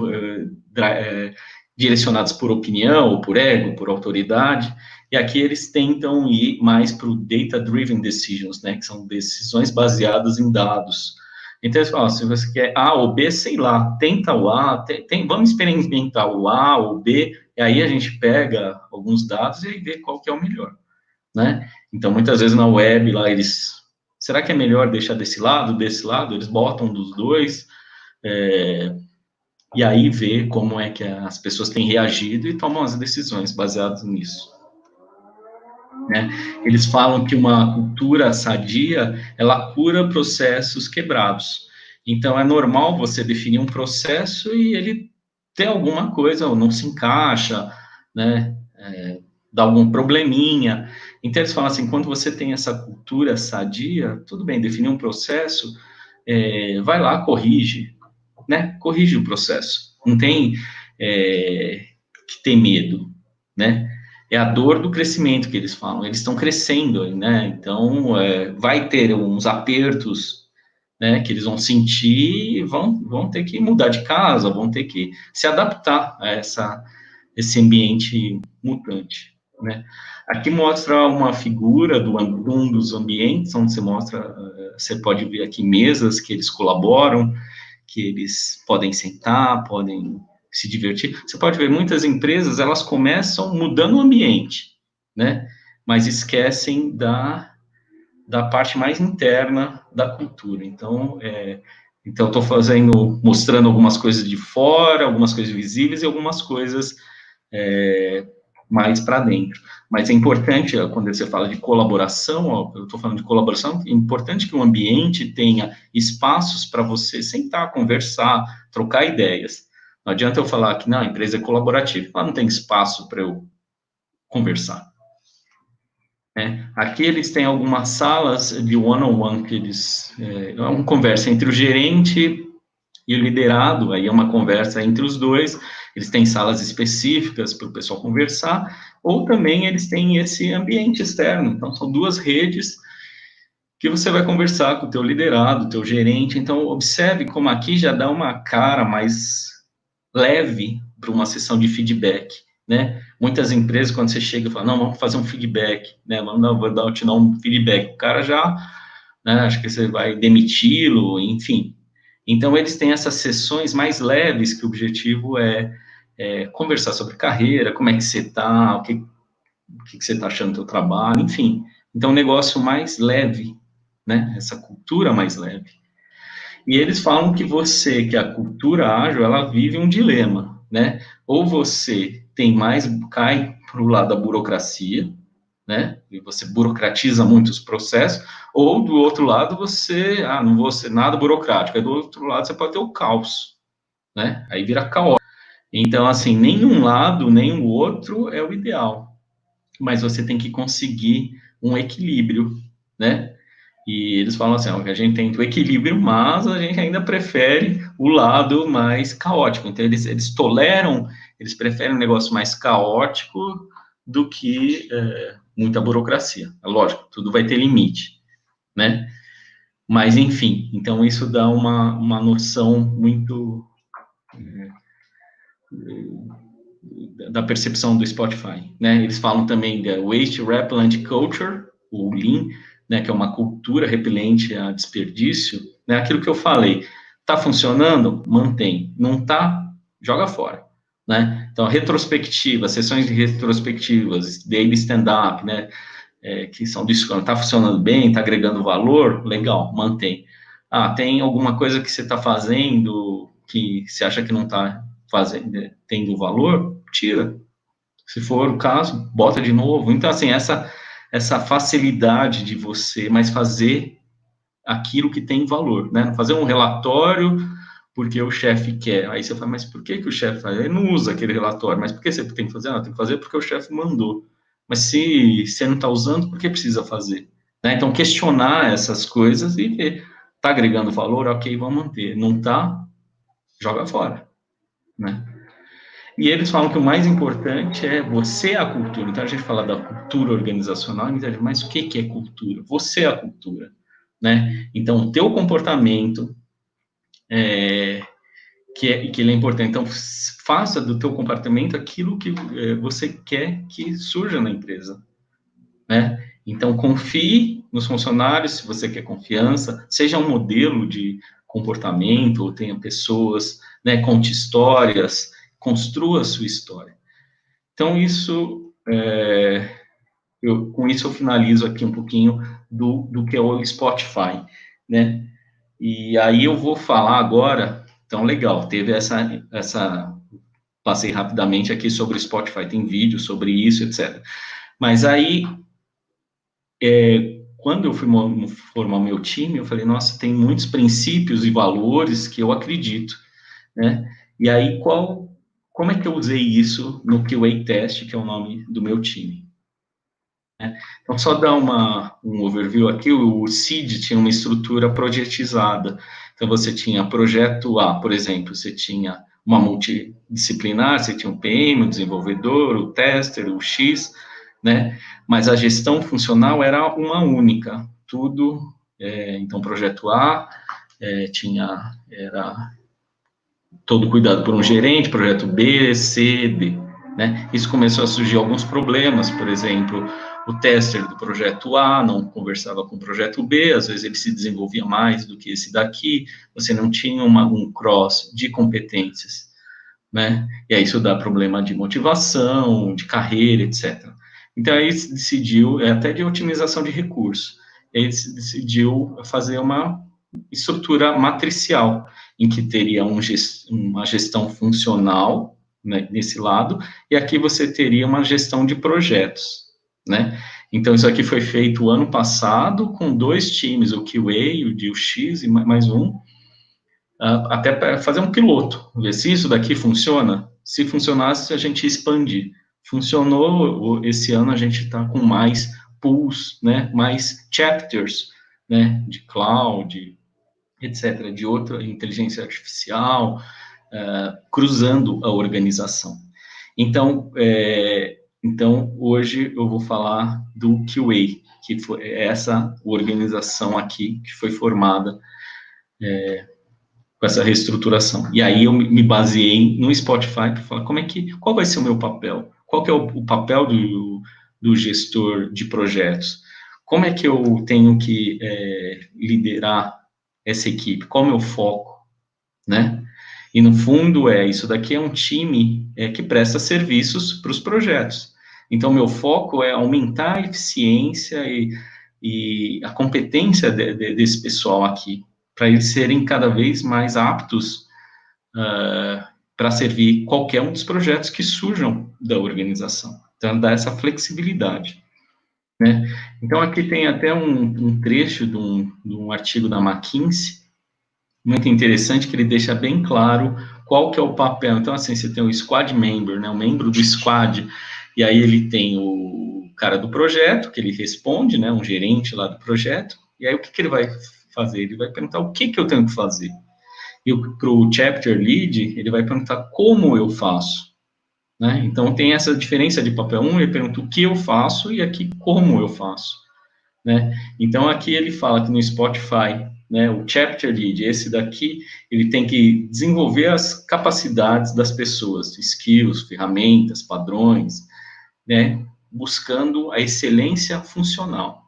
direcionadas por opinião, ou por ego, por autoridade, e aqui eles tentam ir mais para o data-driven decisions, né, que são decisões baseadas em dados. Então, eles falam, se você quer A ou B, sei lá, tenta o A, vamos experimentar o A ou B, e aí a gente pega alguns dados e vê qual que é o melhor, né? Então, muitas vezes na web, lá eles, será que é melhor deixar desse lado, eles botam dos dois, e aí vê como é que as pessoas têm reagido e tomam as decisões baseadas nisso. Né? Eles falam que uma cultura sadia, ela cura processos quebrados. Então, é normal você definir um processo e ele ter alguma coisa, ou não se encaixa, né? Dá algum probleminha. Então, eles falam assim, quando você tem essa cultura sadia, tudo bem, definir um processo, vai lá, corrige, né? Corrige o processo. Não tem que ter medo, né? É a dor do crescimento que eles falam. Eles estão crescendo, né? Então, vai ter uns apertos, né? Que eles vão sentir e vão ter que mudar de casa, vão ter que se adaptar a esse ambiente mutante, né? Aqui mostra uma figura de um dos ambientes, onde você pode ver aqui mesas que eles colaboram, que eles podem sentar, podem se divertir. Você pode ver, muitas empresas, elas começam mudando o ambiente, né? Mas esquecem da parte mais interna da cultura. Então, Então, estou mostrando algumas coisas de fora, algumas coisas visíveis e algumas coisas mais para dentro. Mas é importante, quando você fala de colaboração, eu estou falando de colaboração, é importante que o ambiente tenha espaços para você sentar, conversar, trocar ideias. Não adianta eu falar que não, a empresa é colaborativa, lá não tem espaço para eu conversar. Aqui eles têm algumas salas de one-on-one, que é uma conversa entre o gerente e o liderado, aí é uma conversa entre os dois, eles têm salas específicas para o pessoal conversar, ou também eles têm esse ambiente externo, então são duas redes que você vai conversar com o teu liderado, o teu gerente, então observe como aqui já dá uma cara mais leve para uma sessão de feedback, né? Muitas empresas, quando você chega e fala, não, vamos fazer um feedback, né? Vou te dar um feedback, o cara já, né, acho que você vai demiti-lo, enfim. Então, eles têm essas sessões mais leves, que o objetivo é conversar sobre carreira, como é que você está, o que você está achando do seu trabalho, enfim. Então, um negócio mais leve, né? Essa cultura mais leve. E eles falam que a cultura ágil, ela vive um dilema, né? Ou você cai para o lado da burocracia, né? E você burocratiza muito os processos, ou do outro lado você, não vou ser nada burocrático, aí do outro lado você pode ter o caos, né? Aí vira caótico. Então, assim, nenhum lado, nem o outro é o ideal, mas você tem que conseguir um equilíbrio, né? E eles falam assim, que a gente tem o equilíbrio, mas a gente ainda prefere o lado mais caótico. Então, eles toleram, eles preferem um negócio mais caótico do que muita burocracia. É lógico, tudo vai ter limite, né? Mas, enfim, então isso dá uma noção muito da percepção do Spotify, né? Eles falam também da Waste Repellent Culture, o Lean, né, que é uma cultura repelente a desperdício, né? Aquilo que eu falei, tá funcionando? Mantém. Não tá? Joga fora, né? Então, retrospectiva, sessões de retrospectivas, daily stand-up, né? Que são disso, tá funcionando bem, tá agregando valor, legal, mantém. Tem alguma coisa que você está fazendo que você acha que não está tendo valor, tira. Se for o caso, bota de novo. Então, assim, essa facilidade de você mais fazer aquilo que tem valor, né? Fazer um relatório porque o chefe quer. Aí você fala, mas por que o chefe faz? Ele não usa aquele relatório, mas por que você tem que fazer? Tem que fazer porque o chefe mandou. Mas se você não está usando, por que precisa fazer? Né? Então, questionar essas coisas e ver. Está agregando valor? Ok, vamos manter. Não está? Joga fora, né? E eles falam que o mais importante é você a cultura. Então, a gente fala da cultura organizacional, mas o que é cultura? Você é a cultura, né? Então, o teu comportamento que ele é importante. Então, faça do teu comportamento aquilo que você quer que surja na empresa, né? Então, confie nos funcionários, se você quer confiança, seja um modelo de comportamento, ou tenha pessoas, né, conte histórias, construa a sua história. Então, com isso eu finalizo aqui um pouquinho do que é o Spotify, né? E aí eu vou falar agora, então, legal, teve passei rapidamente aqui sobre o Spotify, tem vídeo sobre isso, etc. Mas aí, quando eu fui formar meu time, eu falei, nossa, tem muitos princípios e valores que eu acredito, né? E aí, como é que eu usei isso no QA Test, que é o nome do meu time? Então, só dar um overview aqui, o CID tinha uma estrutura projetizada. Então, você tinha projeto A, por exemplo, você tinha uma multidisciplinar, você tinha o PM, o desenvolvedor, o tester, o X, né? Mas a gestão funcional era uma única, tudo. Então, projeto A era todo cuidado por um gerente, projeto B, C, D, né? Isso começou a surgir alguns problemas, por exemplo, o tester do projeto A não conversava com o projeto B, às vezes ele se desenvolvia mais do que esse daqui, você não tinha um cross de competências, né? E aí isso dá problema de motivação, de carreira, etc. Então, aí se decidiu, até de otimização de recursos, aí se decidiu fazer uma estrutura matricial, em que teria uma gestão funcional, né, nesse lado, e aqui você teria uma gestão de projetos, né? Então, isso aqui foi feito ano passado com 2 times, o QA, o DILX e mais um, até para fazer um piloto, ver se isso daqui funciona. Se funcionasse, a gente expandir. Funcionou, esse ano a gente está com mais pools, né, mais chapters, né, de cloud, etc., de outra inteligência artificial, cruzando a organização. Então, hoje eu vou falar do QA, que foi essa organização aqui que foi formada com essa reestruturação. E aí eu me baseei no Spotify para falar qual vai ser o meu papel? Qual que é o papel do gestor de projetos? Como é que eu tenho que liderar essa equipe? Qual é o meu foco, né? E, no fundo, isso daqui é um time que presta serviços para os projetos. Então, meu foco é aumentar a eficiência e a competência desse pessoal aqui, para eles serem cada vez mais aptos para servir qualquer um dos projetos que surjam da organização. Então, dá essa flexibilidade, né? Então, aqui tem até um trecho de um artigo da McKinsey, muito interessante, que ele deixa bem claro qual que é o papel. Então, assim, você tem o squad member, né, o membro do squad, e aí ele tem o cara do projeto, que ele responde, né, um gerente lá do projeto, e aí o que ele vai fazer? Ele vai perguntar o que eu tenho que fazer. E para o chapter lead, ele vai perguntar como eu faço, né? Então, tem essa diferença de papel. Ele pergunta o que eu faço, e aqui como eu faço, né? Então, aqui ele fala que no Spotify, né, o chapter lead, esse daqui, ele tem que desenvolver as capacidades das pessoas, skills, ferramentas, padrões, né, buscando a excelência funcional,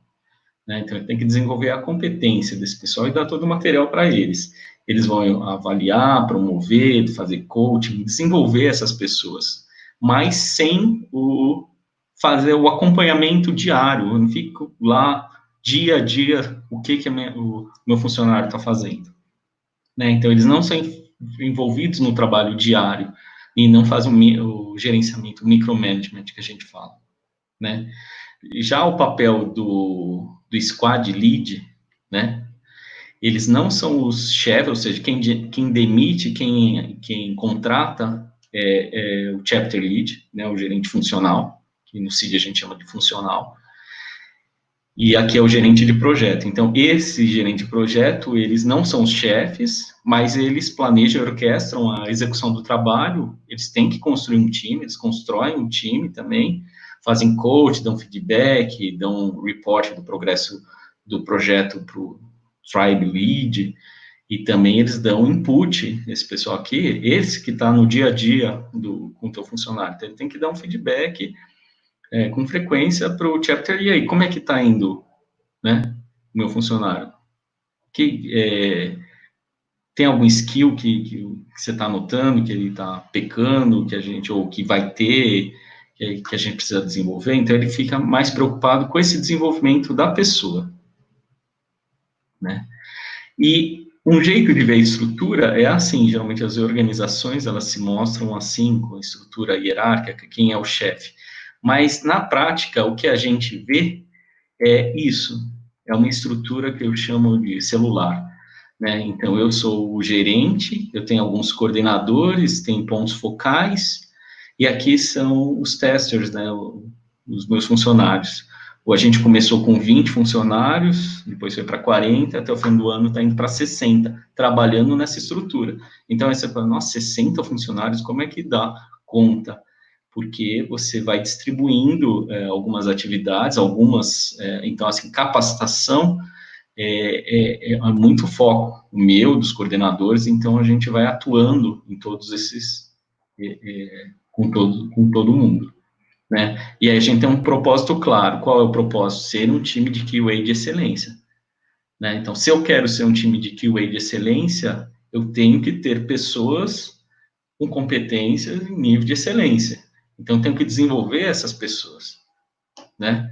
né? Então, ele tem que desenvolver a competência desse pessoal e dar todo o material para eles. Eles vão avaliar, promover, fazer coaching, desenvolver essas pessoas, mas sem fazer o acompanhamento diário. Eu não fico lá dia a dia o que o meu funcionário está fazendo, né? Então, eles não são envolvidos no trabalho diário e não fazem o gerenciamento, o micromanagement que a gente fala, né? Já o papel do squad lead, né? Eles não são os chefes, ou seja, quem demite, quem contrata é o chapter lead, né? O gerente funcional, que no CID a gente chama de funcional. E aqui é o gerente de projeto. Então, esse gerente de projeto, eles não são os chefes, mas eles planejam e orquestram a execução do trabalho. Eles têm que construir um time, eles constroem um time também, fazem coach, dão feedback, dão report do progresso do projeto para o tribe lead, e também eles dão input, esse pessoal aqui, esse que está no dia a dia com o teu funcionário. Então, ele tem que dar um feedback com frequência para o chapter, e aí, como é que está indo, né, o meu funcionário? Tem algum skill que você está notando, que ele está pecando, ou que vai ter, que a gente precisa desenvolver? Então, ele fica mais preocupado com esse desenvolvimento da pessoa, né? E um jeito de ver a estrutura é assim, geralmente as organizações, elas se mostram assim, com a estrutura hierárquica, quem é o chefe. Mas, na prática, o que a gente vê é isso, é uma estrutura que eu chamo de celular, né? Então, eu sou o gerente, eu tenho alguns coordenadores, tem pontos focais, e aqui são os testers, né, os meus funcionários. A gente começou com 20 funcionários, depois foi para 40, até o fim do ano está indo para 60, trabalhando nessa estrutura. Então, aí você fala, nossa, 60 funcionários, como é que dá conta? Porque você vai distribuindo algumas atividades, então, assim, capacitação é muito foco, o meu, dos coordenadores, então a gente vai atuando em todos esses, com todo mundo, né? E aí a gente tem um propósito claro. Qual é o propósito? Ser um time de QA de excelência, né? Então, se eu quero ser um time de QA de excelência, eu tenho que ter pessoas com competências em nível de excelência. Então, eu tenho que desenvolver essas pessoas, né?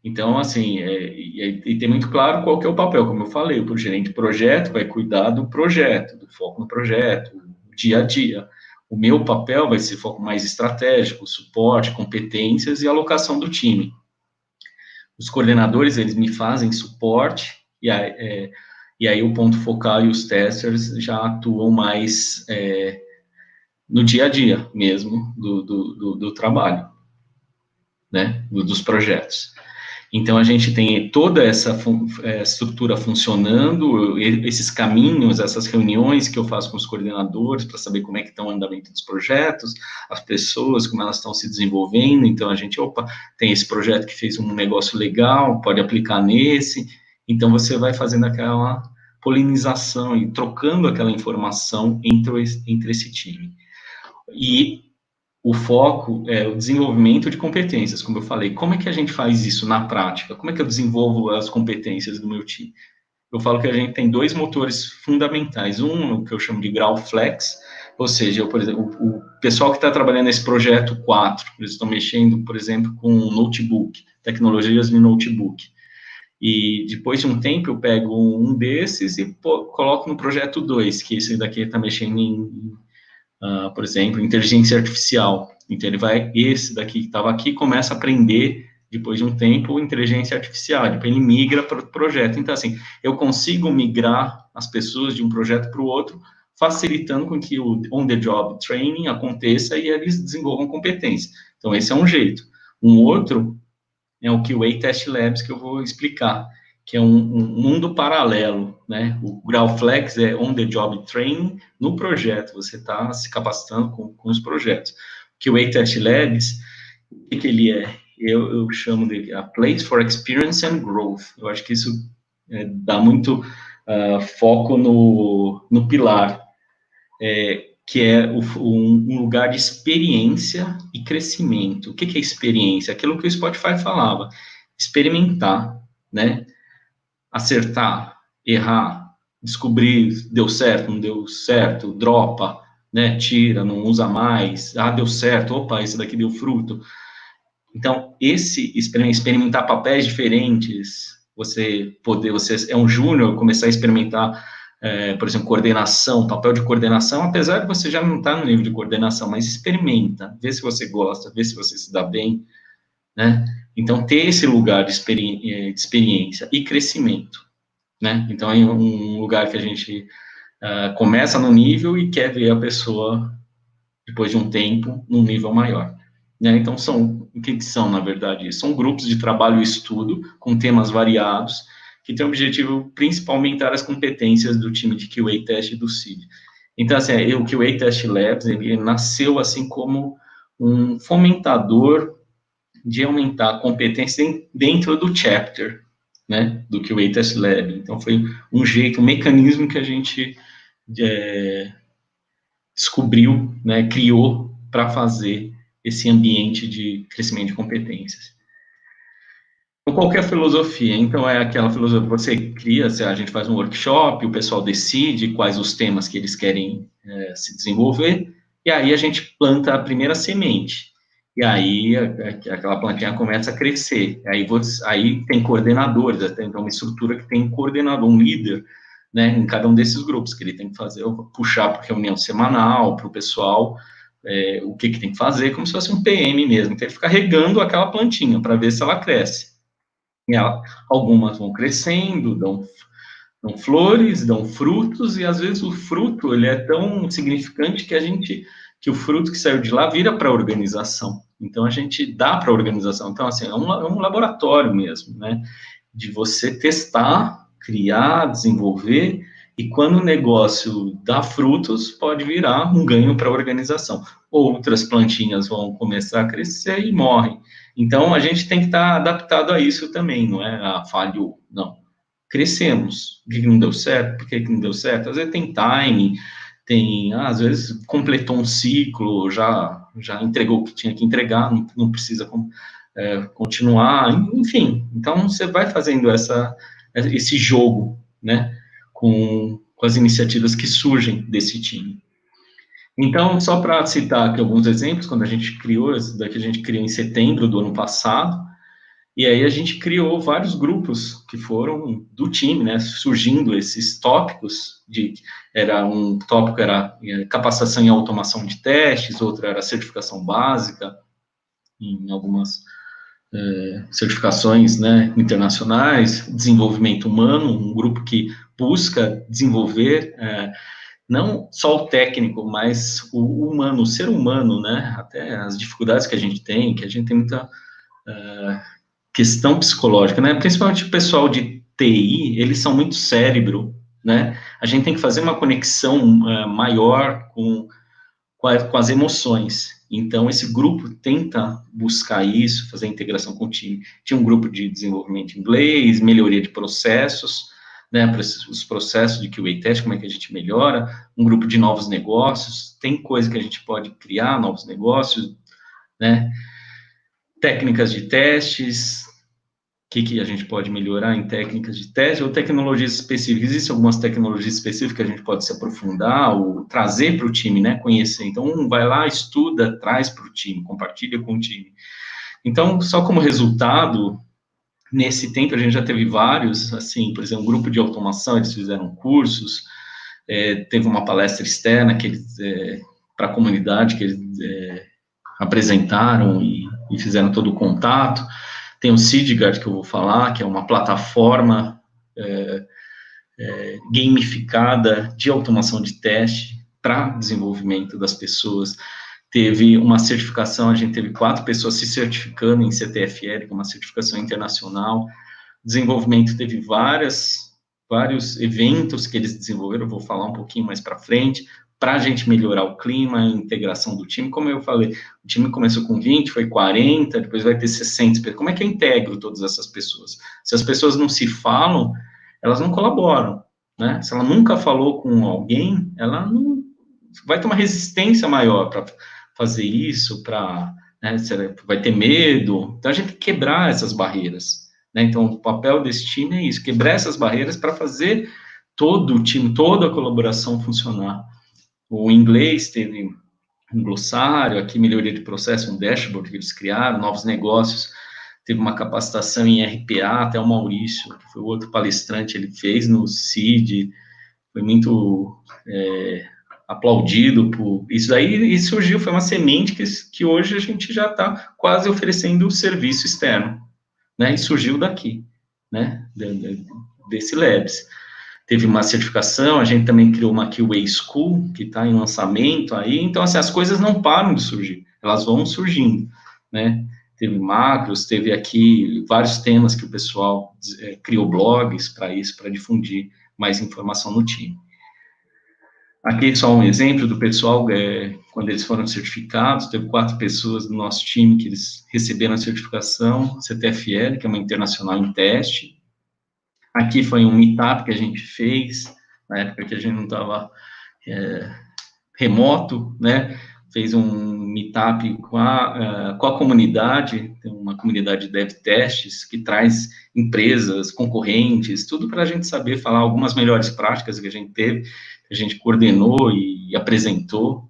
Então, assim, e tem muito claro qual que é o papel, como eu falei, o gerente de projeto vai cuidar do projeto, do foco no projeto, dia a dia. O meu papel vai ser foco mais estratégico, suporte, competências e alocação do time. Os coordenadores, eles me fazem suporte, e aí o ponto focal e os testers já atuam mais no dia a dia mesmo do trabalho, né, dos projetos. Então, a gente tem toda essa estrutura funcionando, esses caminhos, essas reuniões que eu faço com os coordenadores para saber como é que estão o andamento dos projetos, as pessoas, como elas estão se desenvolvendo. Então, a gente, tem esse projeto que fez um negócio legal, pode aplicar nesse. Então, você vai fazendo aquela polinização e trocando aquela informação entre esse time. E o foco é o desenvolvimento de competências, como eu falei. Como é que a gente faz isso na prática? Como é que eu desenvolvo as competências do meu time? Eu falo que a gente tem 2 motores fundamentais. Um, que eu chamo de grau flex, ou seja, por exemplo, o pessoal que está trabalhando nesse projeto 4, eles estão mexendo, por exemplo, com notebook, tecnologias de notebook. E depois de um tempo eu pego um desses e coloco no projeto 2, que esse daqui está mexendo em por exemplo, inteligência artificial. Então, esse daqui que estava aqui, começa a aprender, depois de um tempo, inteligência artificial, depois ele migra para o projeto. Então, assim, eu consigo migrar as pessoas de um projeto para o outro, facilitando com que o on-the-job training aconteça e eles desenvolvam competência. Então, esse é um jeito. Um outro é o QA Test Labs, que eu vou explicar, que é um mundo paralelo, né? O Grau Flex é on-the-job training no projeto, você está se capacitando com os projetos. O QA Test Labs, o que ele é? Eu chamo de a Place for Experience and Growth. Eu acho que isso dá muito foco no pilar, que é um lugar de experiência e crescimento. O que é experiência? Aquilo que o Spotify falava, experimentar, né? Acertar, errar, descobrir, deu certo, não deu certo, dropa, né, tira, não usa mais, deu certo, opa, esse daqui deu fruto. Então, experimentar papéis diferentes, você é um júnior, começar a experimentar, por exemplo, coordenação, papel de coordenação, apesar de você já não estar no nível de coordenação, mas experimenta, vê se você gosta, vê se você se dá bem, né? Então, ter esse lugar de experiência e crescimento, né? Então, é um lugar que a gente começa no nível e quer ver a pessoa, depois de um tempo, num nível maior, né? Então, o que são, na verdade? São grupos de trabalho e estudo, com temas variados, que têm o objetivo principal aumentar as competências do time de QA Test e do CID. Então, assim, o QA Test Labs, ele nasceu assim como um fomentador de aumentar a competência dentro do chapter, né, do QA Test Lab. Então, foi um jeito, um mecanismo que a gente descobriu, né, criou para fazer esse ambiente de crescimento de competências. Então, qual que é a filosofia? Então, é aquela filosofia, você cria, a gente faz um workshop, o pessoal decide quais os temas que eles querem se desenvolver, e aí a gente planta a primeira semente. E aí, aquela plantinha começa a crescer. Aí tem coordenadores, tem uma estrutura que tem um coordenador, um líder, né, em cada um desses grupos, que ele tem que fazer, puxar para reunião semanal, para o pessoal, o que tem que fazer, como se fosse um PM mesmo. Então, ele fica regando aquela plantinha para ver se ela cresce. E algumas vão crescendo, dão flores, dão frutos, e às vezes o fruto, ele é tão significante que o fruto que saiu de lá vira para a organização. Então, a gente dá para a organização. Então, assim, é um laboratório mesmo, né? De você testar, criar, desenvolver, e quando o negócio dá frutos, pode virar um ganho para a organização. Outras plantinhas vão começar a crescer e morrem. Então, a gente tem que estar adaptado a isso também, não é? Falhou, não. Crescemos. O que não deu certo? Por que não deu certo? Às vezes tem time, às vezes completou um ciclo, já entregou o que tinha que entregar, não precisa continuar, enfim. Então, você vai fazendo esse jogo, né, com as iniciativas que surgem desse time. Então, só para citar aqui alguns exemplos, quando a gente criou, esse daqui a gente criou em setembro do ano passado, E aí a gente criou vários grupos que foram do time, né, surgindo esses tópicos, um tópico era capacitação em automação de testes, outro era certificação básica, em algumas certificações, né, internacionais, desenvolvimento humano, um grupo que busca desenvolver não só o técnico, mas o humano, o ser humano, né, até as dificuldades que a gente tem muita questão psicológica, né, principalmente o pessoal de TI, eles são muito cérebro, né, a gente tem que fazer uma conexão maior com as emoções. Então, esse grupo tenta buscar isso, fazer a integração com o time. Tinha um grupo de desenvolvimento em inglês, melhoria de processos, né, os processos de QA test, como é que a gente melhora, um grupo de novos negócios, tem coisa que a gente pode criar, novos negócios, né, técnicas de testes, que a gente pode melhorar em técnicas de teste ou tecnologias específicas. Existem algumas tecnologias específicas que a gente pode se aprofundar ou trazer para o time, né, conhecer. Então, vai lá, estuda, traz para o time, compartilha com o time. Então, só como resultado, nesse tempo a gente já teve vários, assim, por exemplo, um grupo de automação, eles fizeram cursos, teve uma palestra externa que eles, para a comunidade, que eles apresentaram e fizeram todo o contato. Tem o Seedguard, que eu vou falar, que é uma plataforma gamificada de automação de teste para desenvolvimento das pessoas. Teve uma certificação, a gente teve 4 pessoas se certificando em CTFL, que é uma certificação internacional. Desenvolvimento teve vários eventos que eles desenvolveram, eu vou falar um pouquinho mais para frente, para a gente melhorar o clima, a integração do time. Como eu falei, o time começou com 20, foi 40, depois vai ter 60. Como é que eu integro todas essas pessoas? Se as pessoas não se falam, elas não colaboram, né? Se ela nunca falou com alguém, ela não vai ter uma resistência maior para fazer isso, né, vai ter medo. Então, a gente tem que quebrar essas barreiras, né? Então, o papel desse time é isso, quebrar essas barreiras para fazer todo o time, toda a colaboração funcionar. O inglês teve um glossário, aqui melhoria de processo, um dashboard que eles criaram, novos negócios, teve uma capacitação em RPA, até o Maurício, que foi o outro palestrante, ele fez no CID, foi muito aplaudido por isso daí, e surgiu, foi uma semente que hoje a gente já está quase oferecendo serviço externo, né, e surgiu daqui, né, desse Labs. Teve uma certificação, a gente também criou uma QA School, que está em lançamento aí, então, assim, as coisas não param de surgir, elas vão surgindo, né, teve macros, teve aqui vários temas que o pessoal criou blogs para isso, para difundir mais informação no time. Aqui só um exemplo do pessoal, quando eles foram certificados, teve 4 pessoas do nosso time que eles receberam a certificação, CTFL, que é uma internacional em teste. Aqui foi um meetup que a gente fez, na época que a gente não estava remoto, né? Fez um meetup com a comunidade, tem uma comunidade de dev testes que traz empresas, concorrentes, tudo para a gente saber falar algumas melhores práticas que a gente teve, que a gente coordenou e apresentou.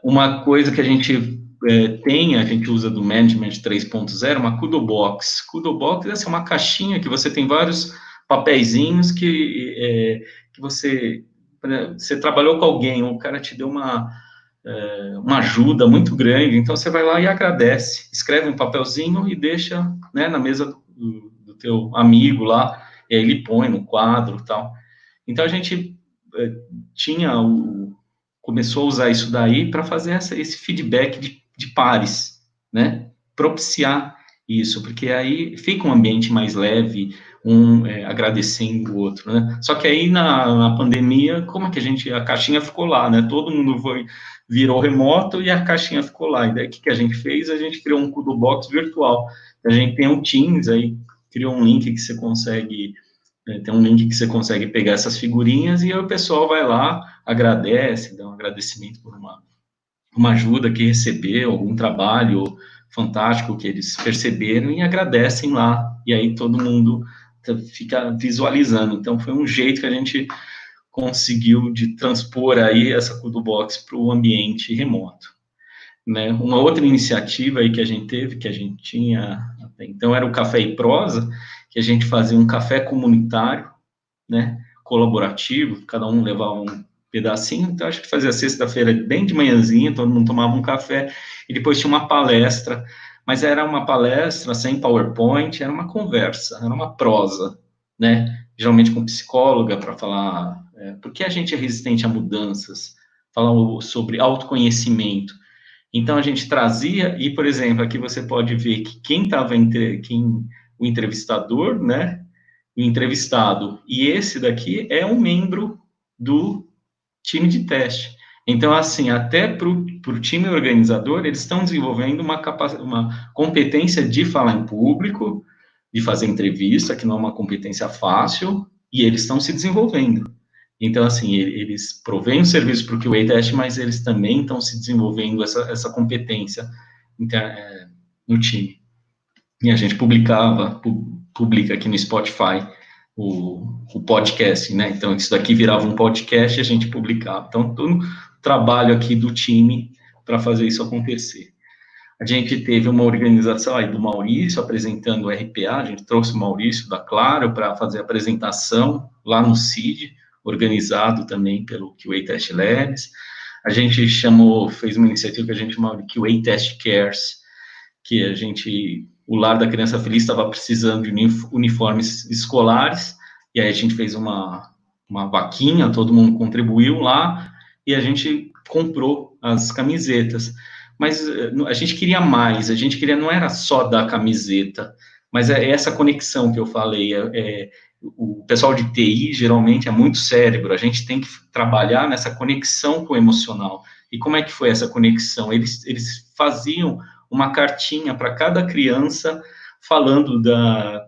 Uma coisa que a gente a gente usa do Management 3.0, uma Kudo Box. Kudo Box é assim, uma caixinha que você tem vários papeizinhos que você trabalhou com alguém, o cara te deu uma ajuda muito grande, então você vai lá e agradece, escreve um papelzinho e deixa, né, na mesa do teu amigo lá, e aí ele põe no quadro e tal. Então a gente começou a usar isso daí para fazer esse feedback de pares, né, propiciar isso, porque aí fica um ambiente mais leve, agradecendo o outro, né, só que aí na pandemia, como é que a caixinha ficou lá, né, todo mundo virou remoto e a caixinha ficou lá, e daí o que a gente fez? A gente criou um Kudo Box virtual, a gente tem um Teams aí, criou um link que você consegue, tem um link que você consegue pegar essas figurinhas e aí o pessoal vai lá, agradece, dá um agradecimento por uma ajuda que recebeu, algum trabalho fantástico que eles perceberam e agradecem lá, e aí todo mundo fica visualizando. Então, foi um jeito que a gente conseguiu de transpor aí essa Kudo Box para o ambiente remoto. né? Uma outra iniciativa aí que a gente teve, que a gente tinha, então era o Café e Prosa, que a gente fazia um café comunitário, né? Colaborativo, cada um levava um pedacinho, então acho que fazia sexta-feira bem de manhãzinha, todo mundo tomava um café, e depois tinha uma palestra, mas era uma palestra sem PowerPoint, era uma conversa, era uma prosa, né? Geralmente com psicóloga para falar, por que a gente é resistente a mudanças, falar sobre autoconhecimento. Então a gente trazia, e por exemplo, aqui você pode ver que o entrevistador, né? O entrevistado, e esse daqui é um membro do time de teste. Então, assim, até para o time organizador, eles estão desenvolvendo uma competência de falar em público, de fazer entrevista, que não é uma competência fácil, e eles estão se desenvolvendo. Então, assim, eles provêm o serviço para o QA Test, mas eles também estão se desenvolvendo essa competência no time. E a gente publica aqui no Spotify o podcast, né? Então, isso daqui virava um podcast e a gente publicava. Então, todo o trabalho aqui do time para fazer isso acontecer. A gente teve uma organização aí do Maurício apresentando o RPA, a gente trouxe o Maurício da Claro para fazer a apresentação lá no CID, organizado também pelo QA Test Labs. A gente fez uma iniciativa que a gente chamava de QA Test Cares, que o Lar da Criança Feliz estava precisando de uniformes escolares, e aí a gente fez uma vaquinha, todo mundo contribuiu lá, e a gente comprou as camisetas. Mas a gente queria mais, não era só dar camiseta, mas é essa conexão que eu falei, o pessoal de TI geralmente é muito cérebro, a gente tem que trabalhar nessa conexão com o emocional. E como é que foi essa conexão? Eles faziam uma cartinha para cada criança, falando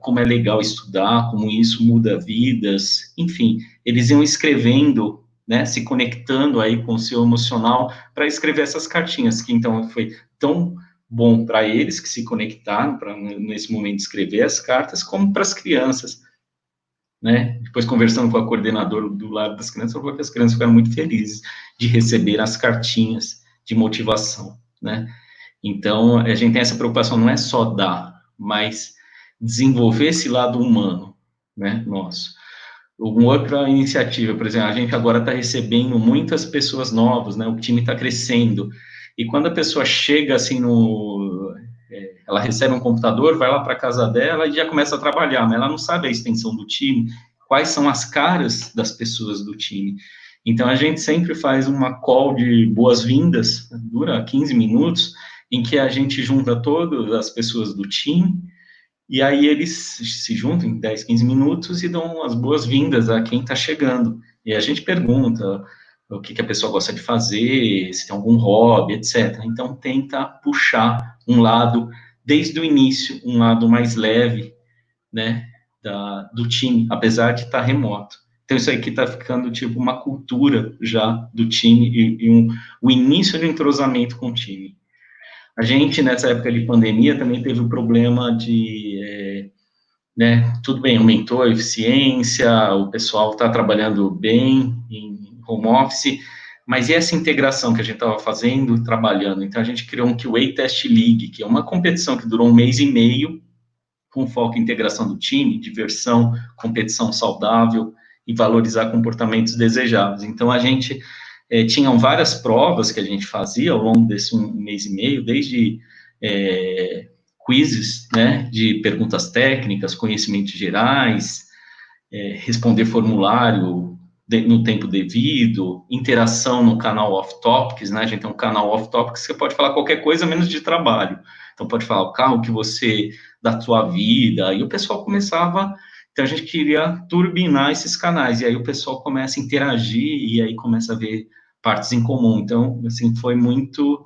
como é legal estudar, como isso muda vidas, enfim, eles iam escrevendo, né, se conectando aí com o seu emocional para escrever essas cartinhas, que então foi tão bom para eles que se conectaram para nesse momento escrever as cartas, como para as crianças, né? Depois conversando com a coordenadora do lado das crianças, falou que as crianças ficaram muito felizes de receber as cartinhas de motivação, né? Então, a gente tem essa preocupação, não é só dar, mas desenvolver esse lado humano, né, nosso. Uma outra iniciativa, por exemplo, a gente agora está recebendo muitas pessoas novas, né, o time está crescendo, e quando a pessoa chega, assim, ela recebe um computador, vai lá para a casa dela e já começa a trabalhar, mas ela não sabe a extensão do time, quais são as caras das pessoas do time. Então, a gente sempre faz uma call de boas-vindas, dura 15 minutos, em que a gente junta todas as pessoas do time, e aí eles se juntam em 10, 15 minutos e dão as boas-vindas a quem está chegando. E a gente pergunta o que a pessoa gosta de fazer, se tem algum hobby, etc. Então, tenta puxar um lado, desde o início, um lado mais leve, né, do time, apesar de estar remoto. Então, isso aqui está ficando, tipo, uma cultura já do time e o início de entrosamento com o time. A gente, nessa época de pandemia, também teve o problema né, tudo bem, aumentou a eficiência, o pessoal está trabalhando bem em home office, mas e essa integração que a gente estava fazendo, trabalhando? Então, a gente criou um QA Test League, que é uma competição que durou 1 mês e meio, com foco em integração do time, diversão, competição saudável e valorizar comportamentos desejáveis. Então, a gente tinham várias provas que a gente fazia ao longo desse 1 mês e meio, desde quizzes, né, de perguntas técnicas, conhecimentos gerais, responder formulário no tempo devido, interação no canal Off Topics, né, a gente tem um canal Off Topics que você pode falar qualquer coisa menos de trabalho. Então, pode falar o carro da tua vida, e o pessoal começava. Então, a gente queria turbinar esses canais, e aí o pessoal começa a interagir, e aí começa a ver partes em comum. Então, assim, foi muito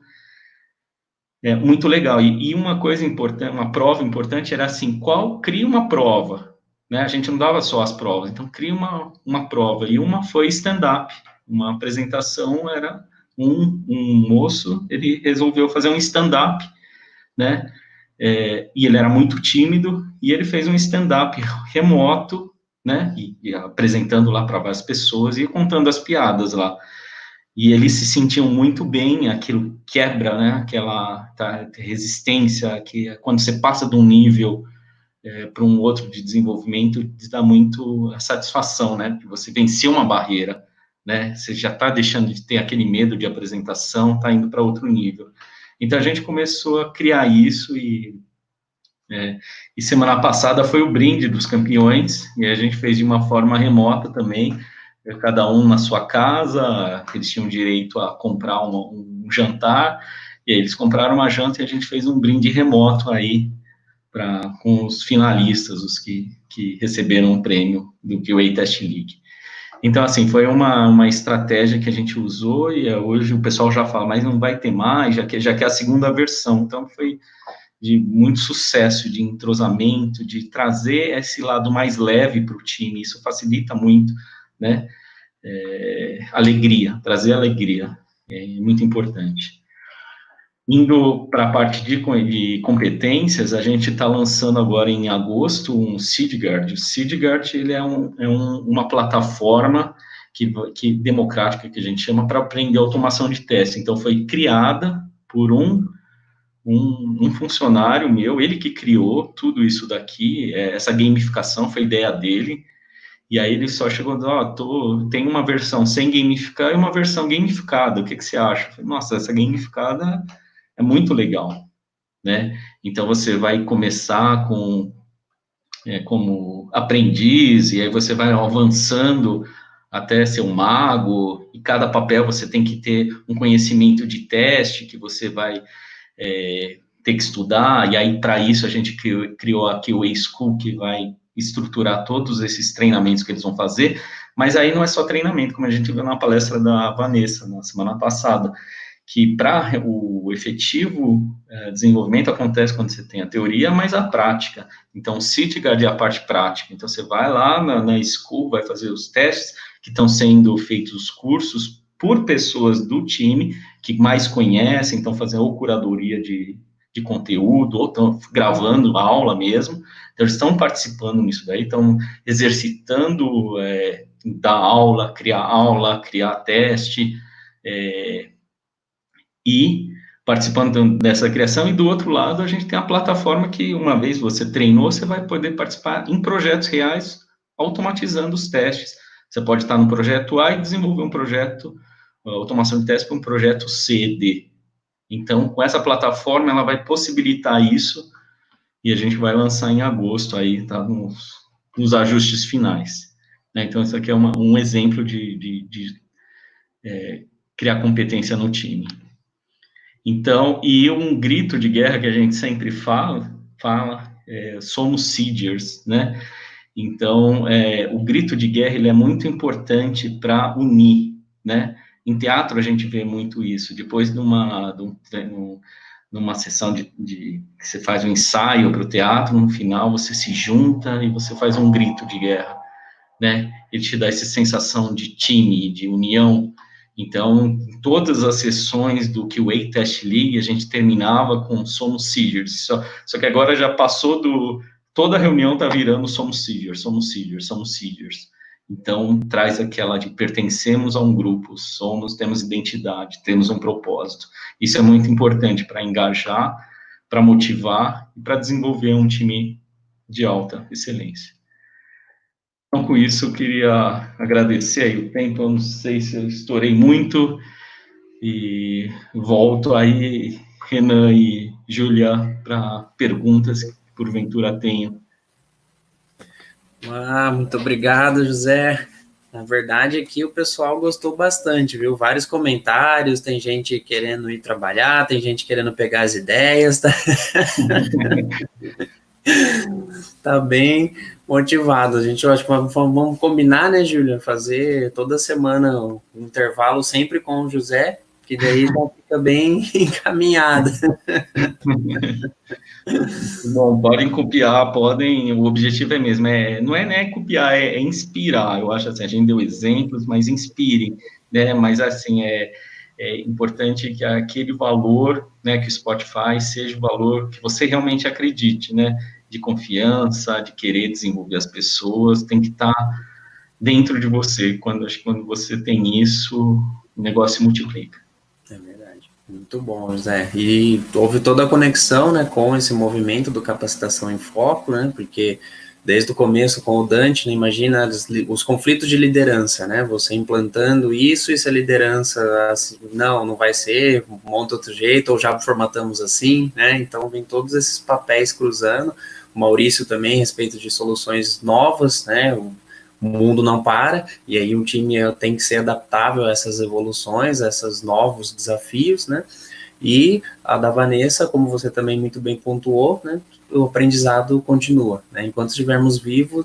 legal. E uma coisa importante, uma prova importante era assim, cria uma prova, né? A gente não dava só as provas, então cria uma prova. E uma foi stand-up. Uma apresentação era um moço, ele resolveu fazer um stand-up, né? E ele era muito tímido, e ele fez um stand-up remoto, né, e apresentando lá para várias pessoas, e contando as piadas lá. e eles se sentiam muito bem, aquilo quebra, né, aquela resistência, que quando você passa de um nível para um outro de desenvolvimento, dá muito satisfação, né, porque você venceu uma barreira, né, você já está deixando de ter aquele medo de apresentação, está indo para outro nível. Então, a gente começou a criar isso, e semana passada foi o brinde dos campeões, e a gente fez de uma forma remota também, cada um na sua casa, eles tinham direito a comprar um jantar, e aí eles compraram uma janta e a gente fez um brinde remoto aí, com os finalistas, os que receberam o prêmio do QA Test League. Então, assim, foi uma estratégia que a gente usou, e hoje o pessoal já fala, mas não vai ter mais, já que é a segunda versão. Então, foi de muito sucesso, de entrosamento, de trazer esse lado mais leve para o time. Isso facilita muito, né? Alegria, trazer alegria, é muito importante. Indo para a parte de competências, a gente está lançando agora em agosto um SeedGuard. O SeedGuard, ele é uma plataforma democrática, que a gente chama, para aprender automação de teste. Então, foi criada por um funcionário meu, ele que criou tudo isso daqui, essa gamificação foi ideia dele, e aí ele só chegou e disse, tem uma versão sem gamificar e uma versão gamificada, o que você acha? Eu falei, nossa, essa gamificada é muito legal, né? Então, você vai começar como aprendiz, e aí você vai avançando até ser um mago, e cada papel você tem que ter um conhecimento de teste, que você vai ter que estudar, e aí, para isso, a gente criou aqui o A-School, que vai estruturar todos esses treinamentos que eles vão fazer, mas aí não é só treinamento, como a gente viu na palestra da Vanessa, na semana passada, que para o efetivo desenvolvimento acontece quando você tem a teoria, mas a prática. Então, o SeedGuard é a parte prática. Então, você vai lá na School, vai fazer os testes que estão sendo feitos, os cursos, por pessoas do time que mais conhecem, então fazendo ou curadoria de conteúdo, ou estão gravando a aula mesmo. Então, eles estão participando nisso daí, estão exercitando, dar aula, criar teste, e participando dessa criação. E do outro lado, a gente tem a plataforma que, uma vez você treinou, você vai poder participar em projetos reais, automatizando os testes. Você pode estar no projeto A e desenvolver um projeto, automação de testes, para um projeto C, D. Então, com essa plataforma, ela vai possibilitar isso, e a gente vai lançar em agosto, aí, tá, nos ajustes finais. Então, isso aqui é um exemplo de criar competência no time. Então, e um grito de guerra que a gente sempre fala somos Seeders, né? Então, o grito de guerra, ele é muito importante para unir, né? Em teatro, a gente vê muito isso. Depois de numa sessão que você faz um ensaio para o teatro, no final você se junta e você faz um grito de guerra, né? Ele te dá essa sensação de time, de união. Então, todas as sessões do QA Test League, a gente terminava com somos Seeders. Só que agora já passou toda reunião está virando somos Seeders, somos Seeders, somos Seeders. Então, traz aquela de pertencemos a um grupo, temos identidade, temos um propósito. Isso é muito importante para engajar, para motivar e para desenvolver um time de alta excelência. Então, com isso, eu queria agradecer aí o tempo. Eu não sei se eu estourei muito, e volto aí, Renan e Júlia, para perguntas que porventura tenham. Muito obrigado, José. Na verdade, aqui o pessoal gostou bastante, viu? Vários comentários, tem gente querendo ir trabalhar, tem gente querendo pegar as ideias, tá bem motivado. A gente, eu acho que vamos combinar, né, Júlia? Fazer toda semana um intervalo sempre com o José, que daí já fica bem encaminhado. Bom, podem copiar, o objetivo é mesmo, não é copiar, é inspirar. Eu acho assim, a gente deu exemplos, mas inspire, né? Mas assim, é importante que aquele valor, né, que o Spotify seja o valor que você realmente acredite, né? De confiança, de querer desenvolver as pessoas, tem que estar dentro de você. Quando você tem isso, o negócio se multiplica. É verdade. Muito bom, José. E houve toda a conexão, né, com esse movimento do Capacitação em Foco, né, porque desde o começo com o Dante, né, imagina os conflitos de liderança, né, você implantando isso e se a liderança, assim, não vai ser, monta outro jeito, ou já formatamos assim, né, então vem todos esses papéis cruzando, o Maurício também, a respeito de soluções novas, né, o mundo não para, e aí o time tem que ser adaptável a essas evoluções, a esses novos desafios, né, e a da Vanessa, como você também muito bem pontuou, né, o aprendizado continua, né, enquanto estivermos vivos,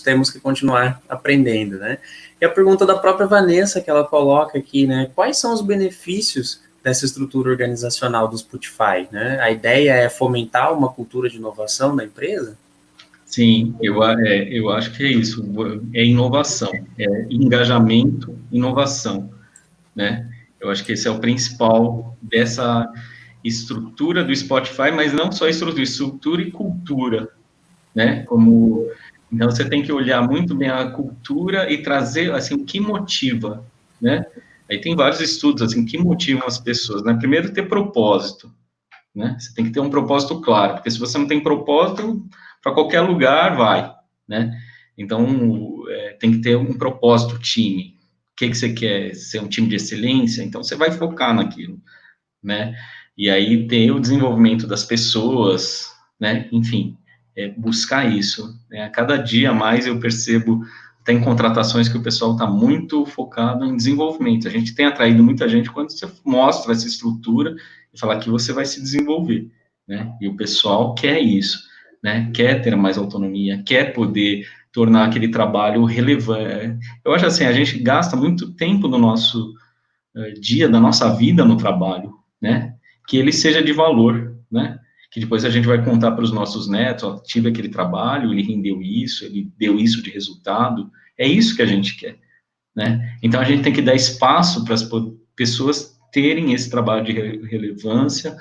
temos que continuar aprendendo, né. E a pergunta da própria Vanessa, que ela coloca aqui, né, quais são os benefícios dessa estrutura organizacional do Spotify, né, a ideia é fomentar uma cultura de inovação na empresa? Sim, eu acho que é isso, é inovação, é engajamento, inovação, né? Eu acho que esse é o principal dessa estrutura do Spotify, mas não só estrutura e cultura, né? Então você tem que olhar muito bem a cultura e trazer, assim, o que motiva, né? Aí tem vários estudos, assim, que motivam as pessoas, né? Primeiro, ter propósito, né? Você tem que ter um propósito claro, porque se você não tem propósito, para qualquer lugar vai, né? Então, tem que ter um propósito, time. O que você quer? Ser um time de excelência? Então, você vai focar naquilo, né? E aí, ter o desenvolvimento das pessoas, né? Enfim, buscar isso, né? A cada dia mais eu percebo, tem contratações que o pessoal está muito focado em desenvolvimento. A gente tem atraído muita gente quando você mostra essa estrutura e fala que você vai se desenvolver, né? E o pessoal quer isso, né? Quer ter mais autonomia, quer poder tornar aquele trabalho relevante. Eu acho assim, a gente gasta muito tempo no nosso dia, da nossa vida no trabalho, né? Que ele seja de valor, né? Que depois a gente vai contar para os nossos netos, ó, tive aquele trabalho, ele rendeu isso, ele deu isso de resultado. É isso que a gente quer, né? Então a gente tem que dar espaço para as pessoas terem esse trabalho de relevância,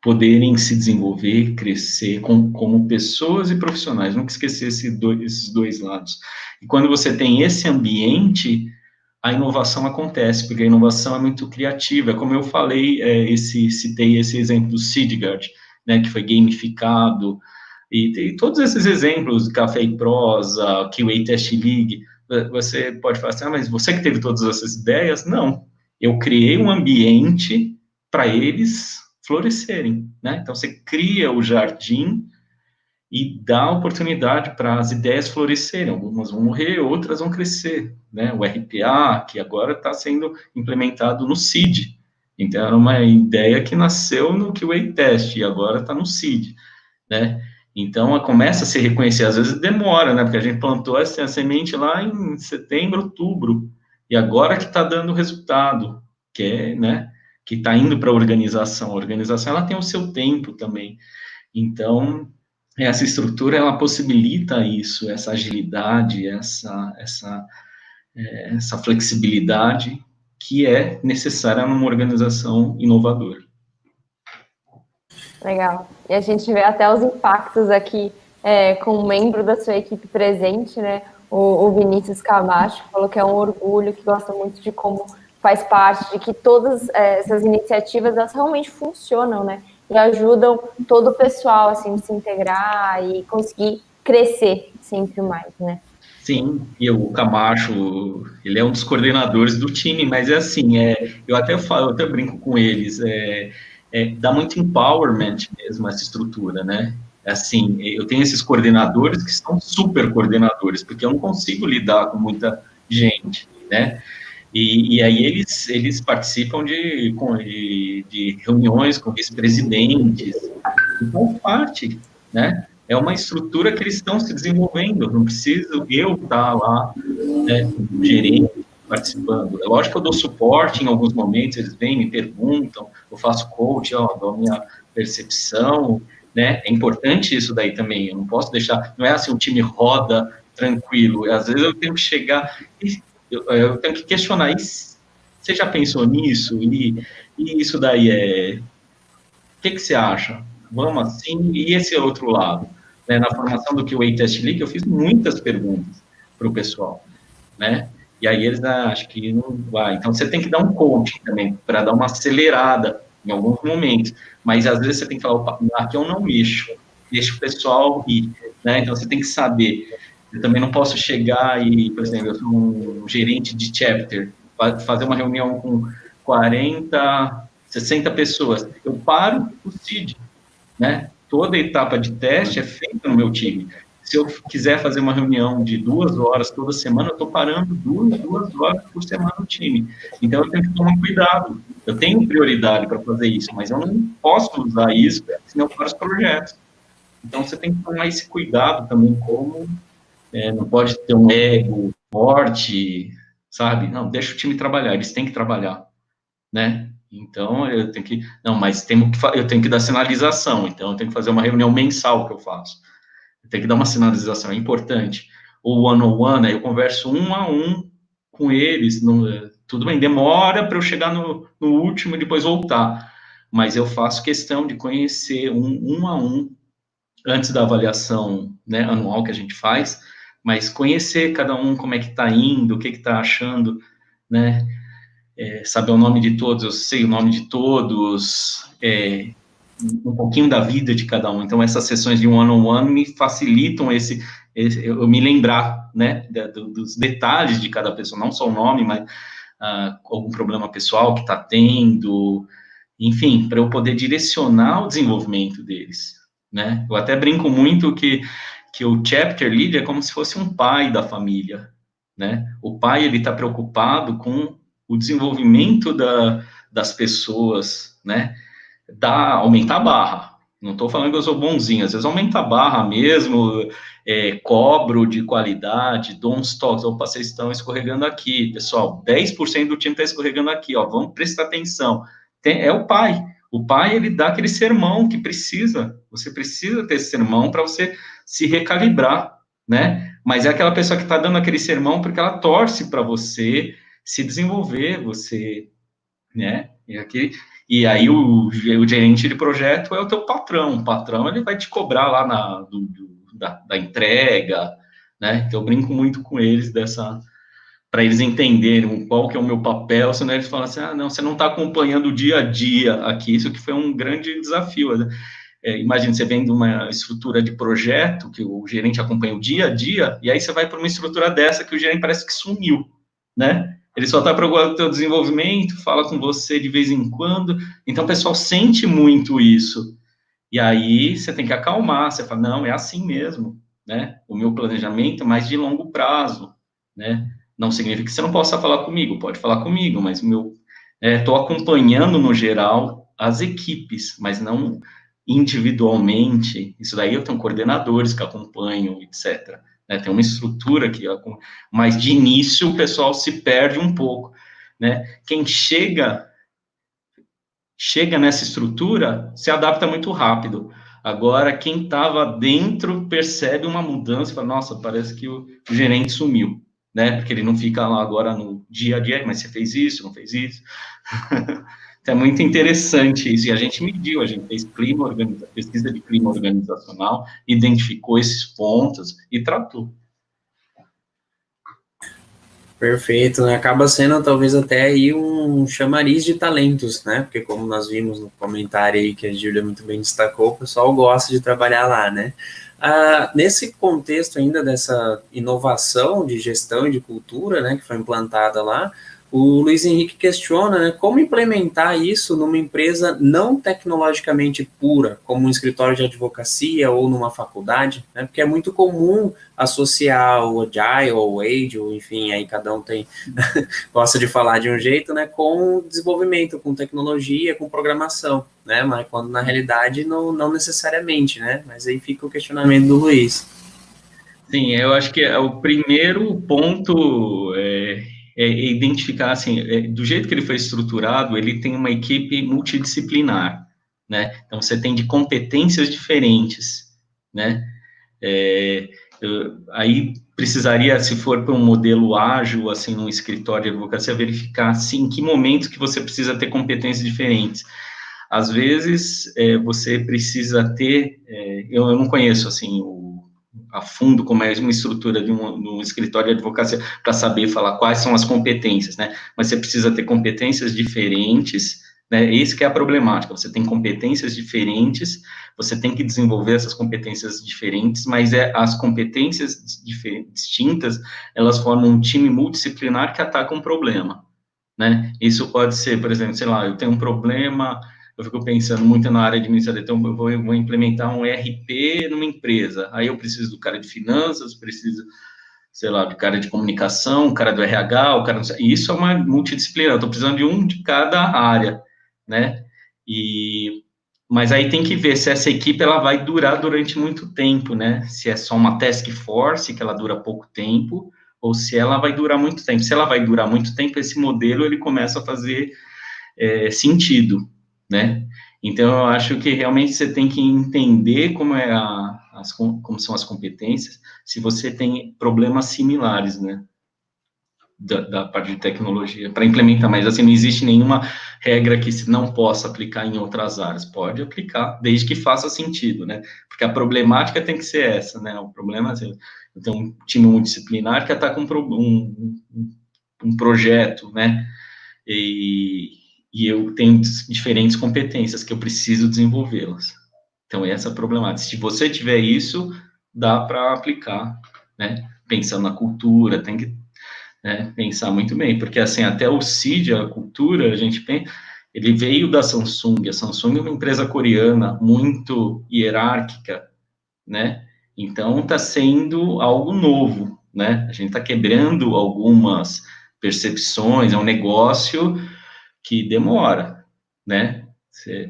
poderem se desenvolver, crescer como pessoas e profissionais. Nunca esquecer esses dois lados. E quando você tem esse ambiente, a inovação acontece, porque a inovação é muito criativa. Como eu falei, citei esse exemplo do Sidgard, né, que foi gamificado, e todos esses exemplos, Café e Prosa, QA Test League, você pode falar assim, mas você que teve todas essas ideias? Não, eu criei um ambiente para eles florescerem, né? Então, você cria o jardim e dá oportunidade para as ideias florescerem. Algumas vão morrer, outras vão crescer, né? O RPA, que agora está sendo implementado no CID. Então, era uma ideia que nasceu no QA Test e agora está no CID, né? Então, começa a se reconhecer. Às vezes demora, né? Porque a gente plantou essa semente lá em setembro, outubro, e agora que está dando resultado, que é, né? Que está indo para a organização. A organização, ela tem o seu tempo também. Então, essa estrutura, ela possibilita isso, essa agilidade, essa flexibilidade que é necessária numa organização inovadora. Legal. E a gente vê até os impactos aqui com um membro da sua equipe presente, né? O Vinícius Camacho falou que é um orgulho, que gosta muito de como faz parte, de que todas essas iniciativas, elas realmente funcionam, né? E ajudam todo o pessoal, assim, a se integrar e conseguir crescer sempre mais, né? Sim, e o Camacho, ele é um dos coordenadores do time, mas é assim, eu até falo, eu até brinco com eles, dá muito empowerment mesmo essa estrutura, né? Assim, eu tenho esses coordenadores que são super coordenadores, porque eu não consigo lidar com muita gente, né? E aí eles participam de reuniões com vice-presidentes, e faz parte, né? É uma estrutura que eles estão se desenvolvendo, não preciso eu estar lá, né, como gerente, participando. É lógico que eu dou suporte em alguns momentos, eles vêm, me perguntam, eu faço coach, dou a minha percepção, né? É importante isso daí também, eu não posso deixar, não é assim, o time roda tranquilo, às vezes eu tenho que chegar, eu tenho que questionar, você já pensou nisso? E isso daí o que você acha? Vamos assim? E esse outro lado? Né, na formação do QA Test League, eu fiz muitas perguntas para o pessoal, né? E aí eles acham que não vai. Então, você tem que dar um coaching também, para dar uma acelerada em alguns momentos. Mas, às vezes, você tem que falar, opa, aqui eu não mexo, deixa o pessoal ir, né? Então, você tem que saber. Eu também não posso chegar e, por exemplo, eu sou um gerente de chapter, fazer uma reunião com 40, 60 pessoas. Eu paro o CID, né? Toda etapa de teste é feita no meu time. Se eu quiser fazer uma reunião de 2 horas toda semana, eu estou parando 2 horas por semana no time. Então, eu tenho que tomar cuidado. Eu tenho prioridade para fazer isso, mas eu não posso usar isso, senão eu paro os projetos. Então, você tem que tomar esse cuidado também, como não pode ter um ego forte, sabe? Não, deixa o time trabalhar, eles têm que trabalhar, né? Então, eu tenho que... Não, mas eu tenho que dar sinalização, então eu tenho que fazer uma reunião mensal que eu faço. Eu tenho que dar uma sinalização, é importante. O one-on-one, né, eu converso 1 a 1 com eles, tudo bem, demora para eu chegar no último e depois voltar, mas eu faço questão de conhecer 1 a 1 antes da avaliação, né, anual que a gente faz, mas conhecer cada um, como é que está indo, o que está achando, né, saber o nome de todos, eu sei o nome de todos, um pouquinho da vida de cada um. Então, essas sessões de one-on-one me facilitam eu me lembrar, né, dos detalhes de cada pessoa, não só o nome, mas algum problema pessoal que está tendo, enfim, para eu poder direcionar o desenvolvimento deles, né. Eu até brinco muito que o chapter lead é como se fosse um pai da família, né. O pai, ele está preocupado com o desenvolvimento das pessoas, né, aumentar a barra. Não estou falando que eu sou bonzinho, às vezes aumenta a barra mesmo, cobro de qualidade, dou uns toques, opa, vocês estão escorregando aqui, pessoal, 10% do time está escorregando aqui, ó, vamos prestar atenção. É o pai, ele dá aquele sermão que você precisa ter esse sermão para você se recalibrar, né? Mas é aquela pessoa que está dando aquele sermão porque ela torce para você se desenvolver, você, né? E aí o gerente de projeto é o teu patrão. O patrão, ele vai te cobrar lá da entrega, né? Então eu brinco muito com eles para eles entenderem qual que é o meu papel, senão eles falam assim, não, você não está acompanhando o dia a dia aqui, isso que foi um grande desafio, né? Imagina, você vem de uma estrutura de projeto, que o gerente acompanha o dia a dia, e aí você vai para uma estrutura dessa que o gerente parece que sumiu, né? Ele só está preocupado com o teu desenvolvimento, fala com você de vez em quando, então o pessoal sente muito isso, e aí você tem que acalmar, você fala, não, é assim mesmo, né? O meu planejamento é mais de longo prazo, né? Não significa que você não possa falar comigo, pode falar comigo, mas estou acompanhando no geral as equipes, mas não individualmente. Isso daí eu tenho coordenadores que acompanham, etc. Né? Tem uma estrutura que, mas de início o pessoal se perde um pouco, né? Quem chega nessa estrutura se adapta muito rápido. Agora, quem estava dentro percebe uma mudança e fala, nossa, parece que o gerente sumiu, né? Porque ele não fica lá agora no dia a dia, mas você fez isso, não fez isso? Então, é muito interessante isso, e a gente mediu, a gente fez pesquisa de clima organizacional, identificou esses pontos e tratou. Perfeito, né? Acaba sendo talvez até aí um chamariz de talentos, né? Porque como nós vimos no comentário aí que a Júlia muito bem destacou, o pessoal gosta de trabalhar lá, né? Nesse contexto ainda dessa inovação de gestão e de cultura, né, que foi implantada lá, o Luiz Henrique questiona, né, como implementar isso numa empresa não tecnologicamente pura, como um escritório de advocacia ou numa faculdade, né, porque é muito comum associar o Agile ou o Age, ou enfim, aí cada um gosta de falar de um jeito, né, com desenvolvimento, com tecnologia, com programação, né, mas quando na realidade não necessariamente, né, mas aí fica o questionamento do Luiz. Sim, eu acho que o primeiro ponto identificar, assim, do jeito que ele foi estruturado, ele tem uma equipe multidisciplinar, né? Então, você tem de competências diferentes, né? Aí precisaria, se for para um modelo ágil, assim, num escritório de advocacia, verificar, assim, em que momentos que você precisa ter competências diferentes. Às vezes, você precisa ter, eu não conheço, assim, a fundo como é uma estrutura de um escritório de advocacia para saber falar quais são as competências, né? Mas você precisa ter competências diferentes, né? Esse que é a problemática. Você tem competências diferentes, você tem que desenvolver essas competências diferentes, mas as competências distintas, elas formam um time multidisciplinar que ataca um problema, né? Isso pode ser, por exemplo, sei lá, eu tenho um problema, eu fico pensando muito na área administrativa, então eu vou implementar um ERP numa empresa, aí eu preciso do cara de finanças, preciso, sei lá, do cara de comunicação, o cara do RH, o cara... Isso é uma multidisciplinar, eu estou precisando de um de cada área, né? Mas aí tem que ver se essa equipe ela vai durar durante muito tempo, né? Se é só uma task force, que ela dura pouco tempo, ou se ela vai durar muito tempo. Se ela vai durar muito tempo, esse modelo ele começa a fazer sentido, né? Então, eu acho que realmente você tem que entender como como são as competências, se você tem problemas similares, né? Da parte de tecnologia, para implementar, mas assim, não existe nenhuma regra que se não possa aplicar em outras áreas, pode aplicar, desde que faça sentido, né, porque a problemática tem que ser essa, né, o problema é assim, eu tenho um time multidisciplinar que está com um projeto, né, e eu tenho diferentes competências que eu preciso desenvolvê-las, então essa é a problemática, se você tiver isso, dá para aplicar, né, pensando na cultura, tem que pensar muito bem, porque assim, até o CID, a cultura, a gente pensa, ele veio da Samsung, a Samsung é uma empresa coreana muito hierárquica, né, então está sendo algo novo, né, a gente está quebrando algumas percepções, é um negócio que demora, né,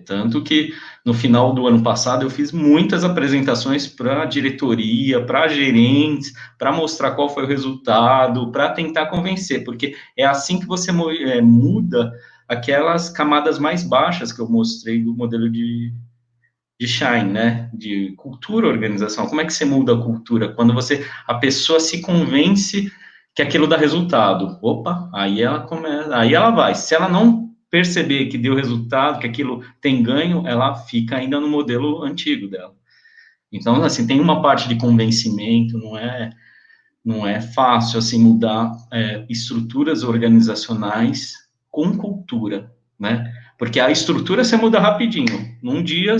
tanto que no final do ano passado eu fiz muitas apresentações para a diretoria, para gerentes, para mostrar qual foi o resultado, para tentar convencer, porque é assim que você muda aquelas camadas mais baixas que eu mostrei do modelo de Shine, né, de cultura organizacional. Como é que você muda a cultura? Quando a pessoa se convence que aquilo dá resultado. Opa, aí ela começa, aí ela vai. Se ela não perceber que deu resultado, que aquilo tem ganho, ela fica ainda no modelo antigo dela. Então, assim, tem uma parte de convencimento, não é fácil, assim, mudar estruturas organizacionais com cultura, né? Porque a estrutura você muda rapidinho. Num dia,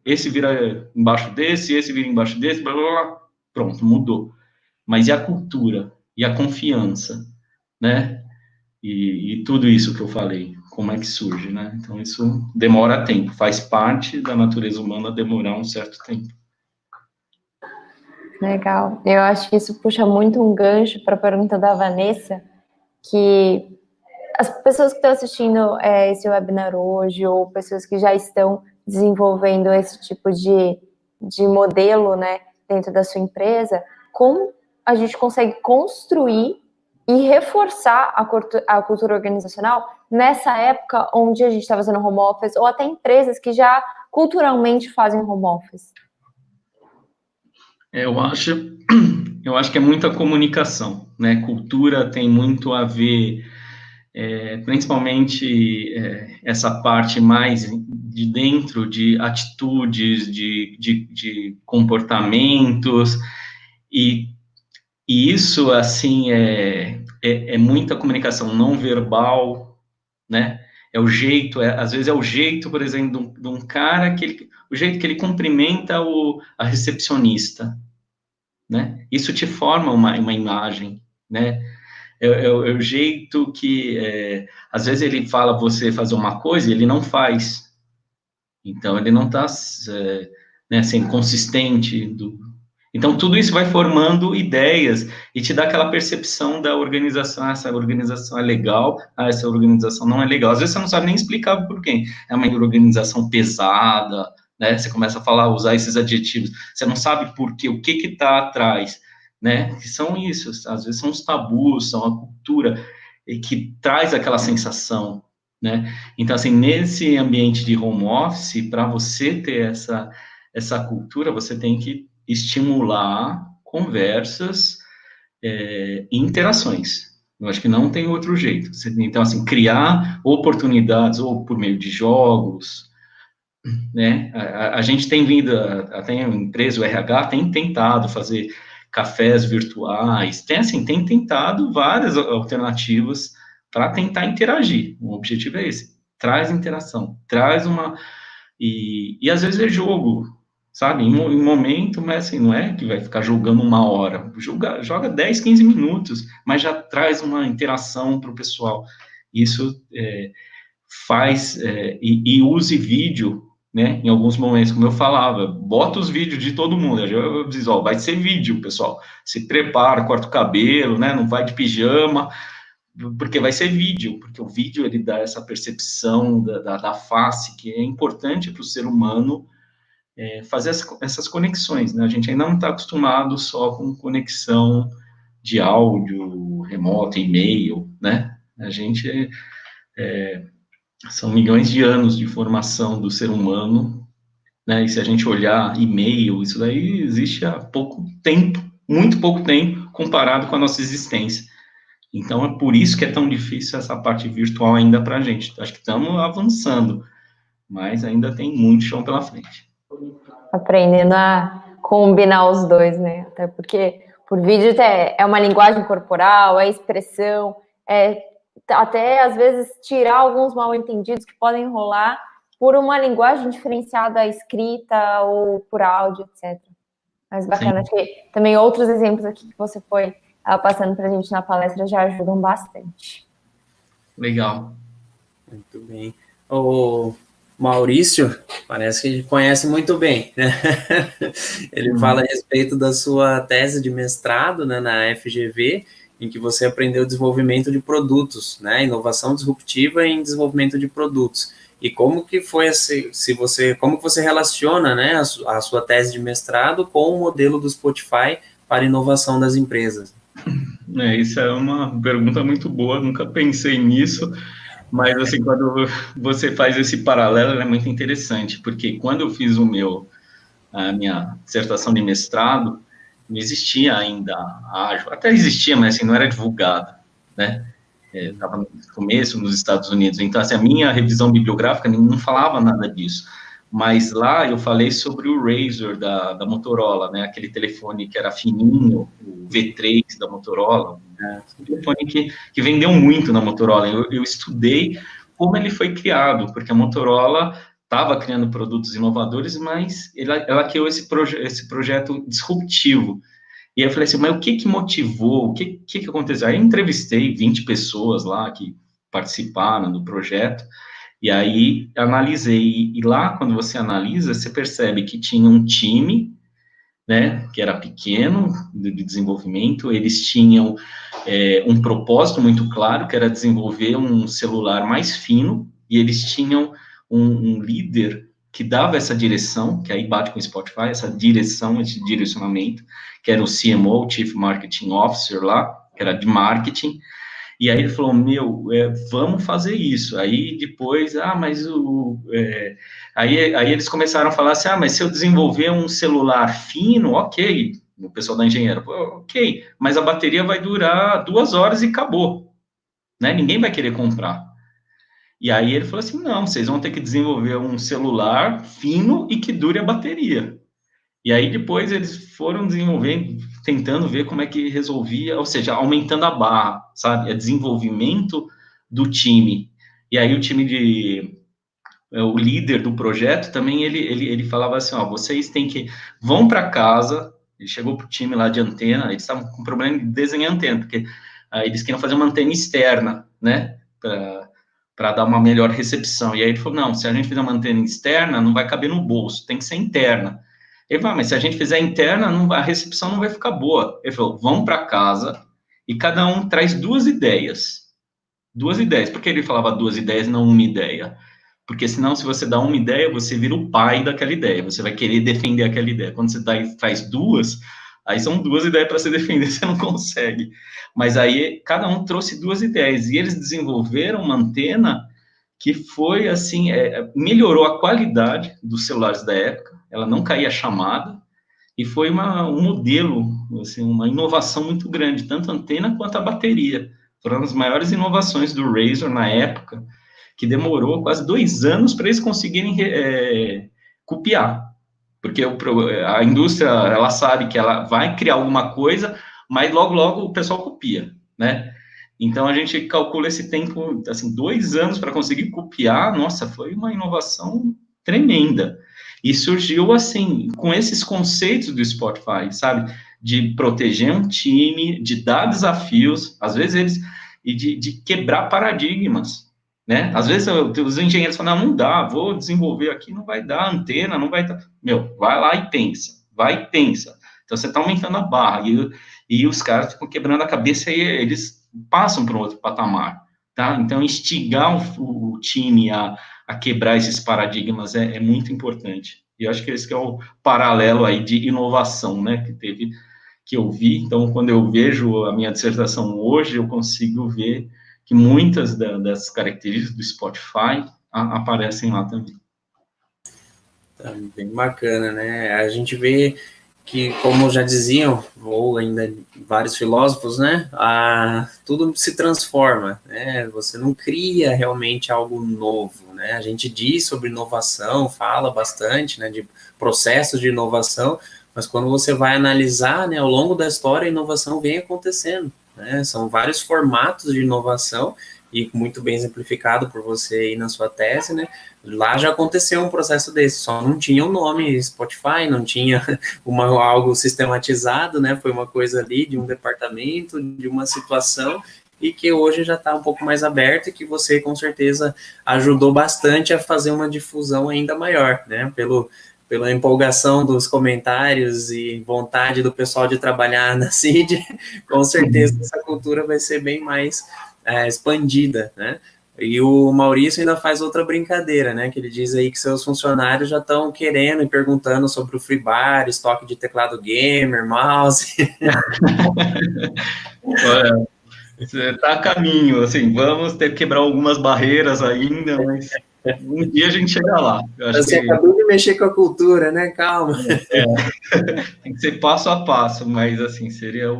esse vira embaixo desse, esse vira embaixo desse, blá, blá, blá, pronto, mudou. Mas e a cultura? E a confiança, né? E tudo isso que eu falei, como é que surge, né? Então, isso demora tempo, faz parte da natureza humana demorar um certo tempo. Legal. Eu acho que isso puxa muito um gancho para a pergunta da Vanessa, que as pessoas que estão assistindo esse webinar hoje, ou pessoas que já estão desenvolvendo esse tipo de modelo, né, dentro da sua empresa, como a gente consegue construir e reforçar a cultura organizacional nessa época onde a gente está fazendo home office, ou até empresas que já culturalmente fazem home office? Eu acho que é muita comunicação, né? Cultura tem muito a ver, principalmente essa parte mais de dentro de atitudes, de comportamentos, e isso, assim, é muita comunicação não verbal, né? É o jeito, às vezes é o jeito, por exemplo, de um cara o jeito que ele cumprimenta a recepcionista, né? Isso te forma uma imagem, né? É o jeito que, às vezes ele fala você fazer uma coisa e ele não faz. Então, ele não está sendo consistente. Então, tudo isso vai formando ideias e te dá aquela percepção da organização. Essa organização é legal, essa organização não é legal. Às vezes você não sabe nem explicar por quê. É uma organização pesada, né? Você começa a falar, usar esses adjetivos. Você não sabe por quê, o que está atrás, né? Que são isso, às vezes são os tabus, são a cultura que traz aquela sensação, né? Então, assim, nesse ambiente de home office, para você ter essa cultura, você tem que estimular conversas e interações. Eu acho que não tem outro jeito. Então, assim, criar oportunidades, ou por meio de jogos, né? A gente tem vindo, até a empresa, o RH, tem tentado fazer cafés virtuais, tem tentado várias alternativas para tentar interagir. O objetivo é esse, traz interação, traz uma... E às vezes é jogo, sabe? Em momento, mas assim, não é que vai ficar jogando 1 hora, joga 10, 15 minutos, mas já traz uma interação para o pessoal. Isso faz, e use vídeo, né, em alguns momentos, como eu falava, bota os vídeos de todo mundo, eu diz, ó, vai ser vídeo, pessoal, se prepara, corta o cabelo, né, não vai de pijama, porque vai ser vídeo, porque o vídeo, ele dá essa percepção da face, que é importante para o ser humano fazer essas conexões, né, a gente ainda não está acostumado só com conexão de áudio, remoto, e-mail, né, a gente são milhões de anos de formação do ser humano, né? E se a gente olhar e-mail, isso daí existe há pouco tempo, muito pouco tempo, comparado com a nossa existência. Então, é por isso que é tão difícil essa parte virtual ainda para a gente. Acho que estamos avançando, mas ainda tem muito chão pela frente. Aprendendo a combinar os dois, né? Até porque por vídeo é uma linguagem corporal, é expressão, até às vezes tirar alguns mal-entendidos que podem rolar por uma linguagem diferenciada escrita ou por áudio, etc. Mas bacana, acho que também outros exemplos aqui que você foi passando para a gente na palestra já ajudam bastante. Legal. Muito bem. O Maurício parece que conhece muito bem, né? Ele fala a respeito da sua tese de mestrado, né, na FGV, em que você aprendeu desenvolvimento de produtos, né, inovação disruptiva em desenvolvimento de produtos. E como que foi como que você relaciona, né, a sua tese de mestrado com o modelo do Spotify para inovação das empresas? Isso é uma pergunta muito boa, nunca pensei nisso, mas assim, quando você faz esse paralelo, é muito interessante, porque quando eu fiz a minha dissertação de mestrado, não existia ainda ágil, até existia, mas assim, não era divulgado, né? Estava no começo nos Estados Unidos, então assim, a minha revisão bibliográfica não falava nada disso, mas lá eu falei sobre o Razr da Motorola, né? Aquele telefone que era fininho, o V3 da Motorola, um telefone que vendeu muito na Motorola. Eu estudei como ele foi criado, porque a Motorola estava criando produtos inovadores, mas ela criou esse projeto disruptivo. E aí eu falei assim, mas o que motivou, o que aconteceu? Aí eu entrevistei 20 pessoas lá que participaram do projeto, e aí analisei, e lá quando você analisa, você percebe que tinha um time, né, que era pequeno, de desenvolvimento, eles tinham um propósito muito claro, que era desenvolver um celular mais fino, e eles tinham um líder que dava essa direção, que aí bate com o Spotify, essa direção, esse direcionamento, que era o CMO, Chief Marketing Officer lá, que era de marketing, e aí ele falou, vamos fazer isso. Aí depois, aí eles começaram a falar assim, mas se eu desenvolver um celular fino, ok, o pessoal da engenharia, ok, mas a bateria vai durar 2 horas e acabou, né? Ninguém vai querer comprar. E aí ele falou assim, não, vocês vão ter que desenvolver um celular fino e que dure a bateria. E aí depois eles foram desenvolvendo, tentando ver como é que resolvia, ou seja, aumentando a barra, sabe? É desenvolvimento do time. E aí o líder do projeto também, ele falava assim, vocês têm que, vão para casa, ele chegou para o time lá de antena, eles estavam com problema de desenhar antena, porque eles queriam fazer uma antena externa, né? Para dar uma melhor recepção. E aí ele falou, não, se a gente fizer uma antena externa, não vai caber no bolso, tem que ser interna. Ele falou, mas se a gente fizer interna, a recepção não vai ficar boa. Ele falou, vão para casa e cada um traz 2 ideias. 2 ideias. Por que ele falava 2 ideias e não uma ideia? Porque senão, se você dá uma ideia, você vira o pai daquela ideia. Você vai querer defender aquela ideia. Quando você faz 2, aí são 2 ideias para você defender, você não consegue. Mas aí, cada um trouxe 2 ideias. E eles desenvolveram uma antena que foi, assim, melhorou a qualidade dos celulares da época. Ela não caía chamada. E foi um modelo, assim, uma inovação muito grande, tanto a antena quanto a bateria. Foram as maiores inovações do Razr na época. que demorou quase 2 anos para eles conseguirem copiar. Porque a indústria, ela sabe que ela vai criar alguma coisa, mas logo, logo o pessoal copia, né? Então, a gente calcula esse tempo, assim, 2 anos para conseguir copiar, nossa, foi uma inovação tremenda. E surgiu, assim, com esses conceitos do Spotify, sabe? De proteger um time, de dar desafios, às vezes e de quebrar paradigmas, né? Às vezes os engenheiros falam, não dá, vou desenvolver aqui, não vai dar, antena, não vai dar. Meu, vai lá e pensa, vai e pensa. Então, você está aumentando a barra, e os caras ficam quebrando a cabeça e eles passam para um outro patamar, tá? Então, instigar o time a quebrar esses paradigmas é muito importante. E eu acho que esse que é o paralelo aí de inovação, né, que eu vi. Então, quando eu vejo a minha dissertação hoje, eu consigo ver que muitas das características do Spotify aparecem lá também. Tá bem bacana, né? A gente vê que, como já diziam, ou ainda vários filósofos, né, tudo se transforma, né, você não cria realmente algo novo, né, a gente diz sobre inovação, fala bastante, né, de processos de inovação, mas quando você vai analisar, né, ao longo da história, a inovação vem acontecendo, né, são vários formatos de inovação, e muito bem exemplificado por você aí na sua tese, né, lá já aconteceu um processo desse, só não tinha o nome Spotify, não tinha algo sistematizado, né, foi uma coisa ali de um departamento, de uma situação, e que hoje já está um pouco mais aberto, e que você, com certeza, ajudou bastante a fazer uma difusão ainda maior, né, pela empolgação dos comentários e vontade do pessoal de trabalhar na CID, com certeza essa cultura vai ser bem mais expandida, né? E o Maurício ainda faz outra brincadeira, né? Que ele diz aí que seus funcionários já estão querendo e perguntando sobre o free bar, estoque de teclado gamer, mouse. Olha, você está a caminho, assim, vamos ter que quebrar algumas barreiras ainda, mas um dia a gente chega lá. Eu acho Você acabou de mexer com a cultura, né? Calma. Tem que ser passo a passo, mas assim, seria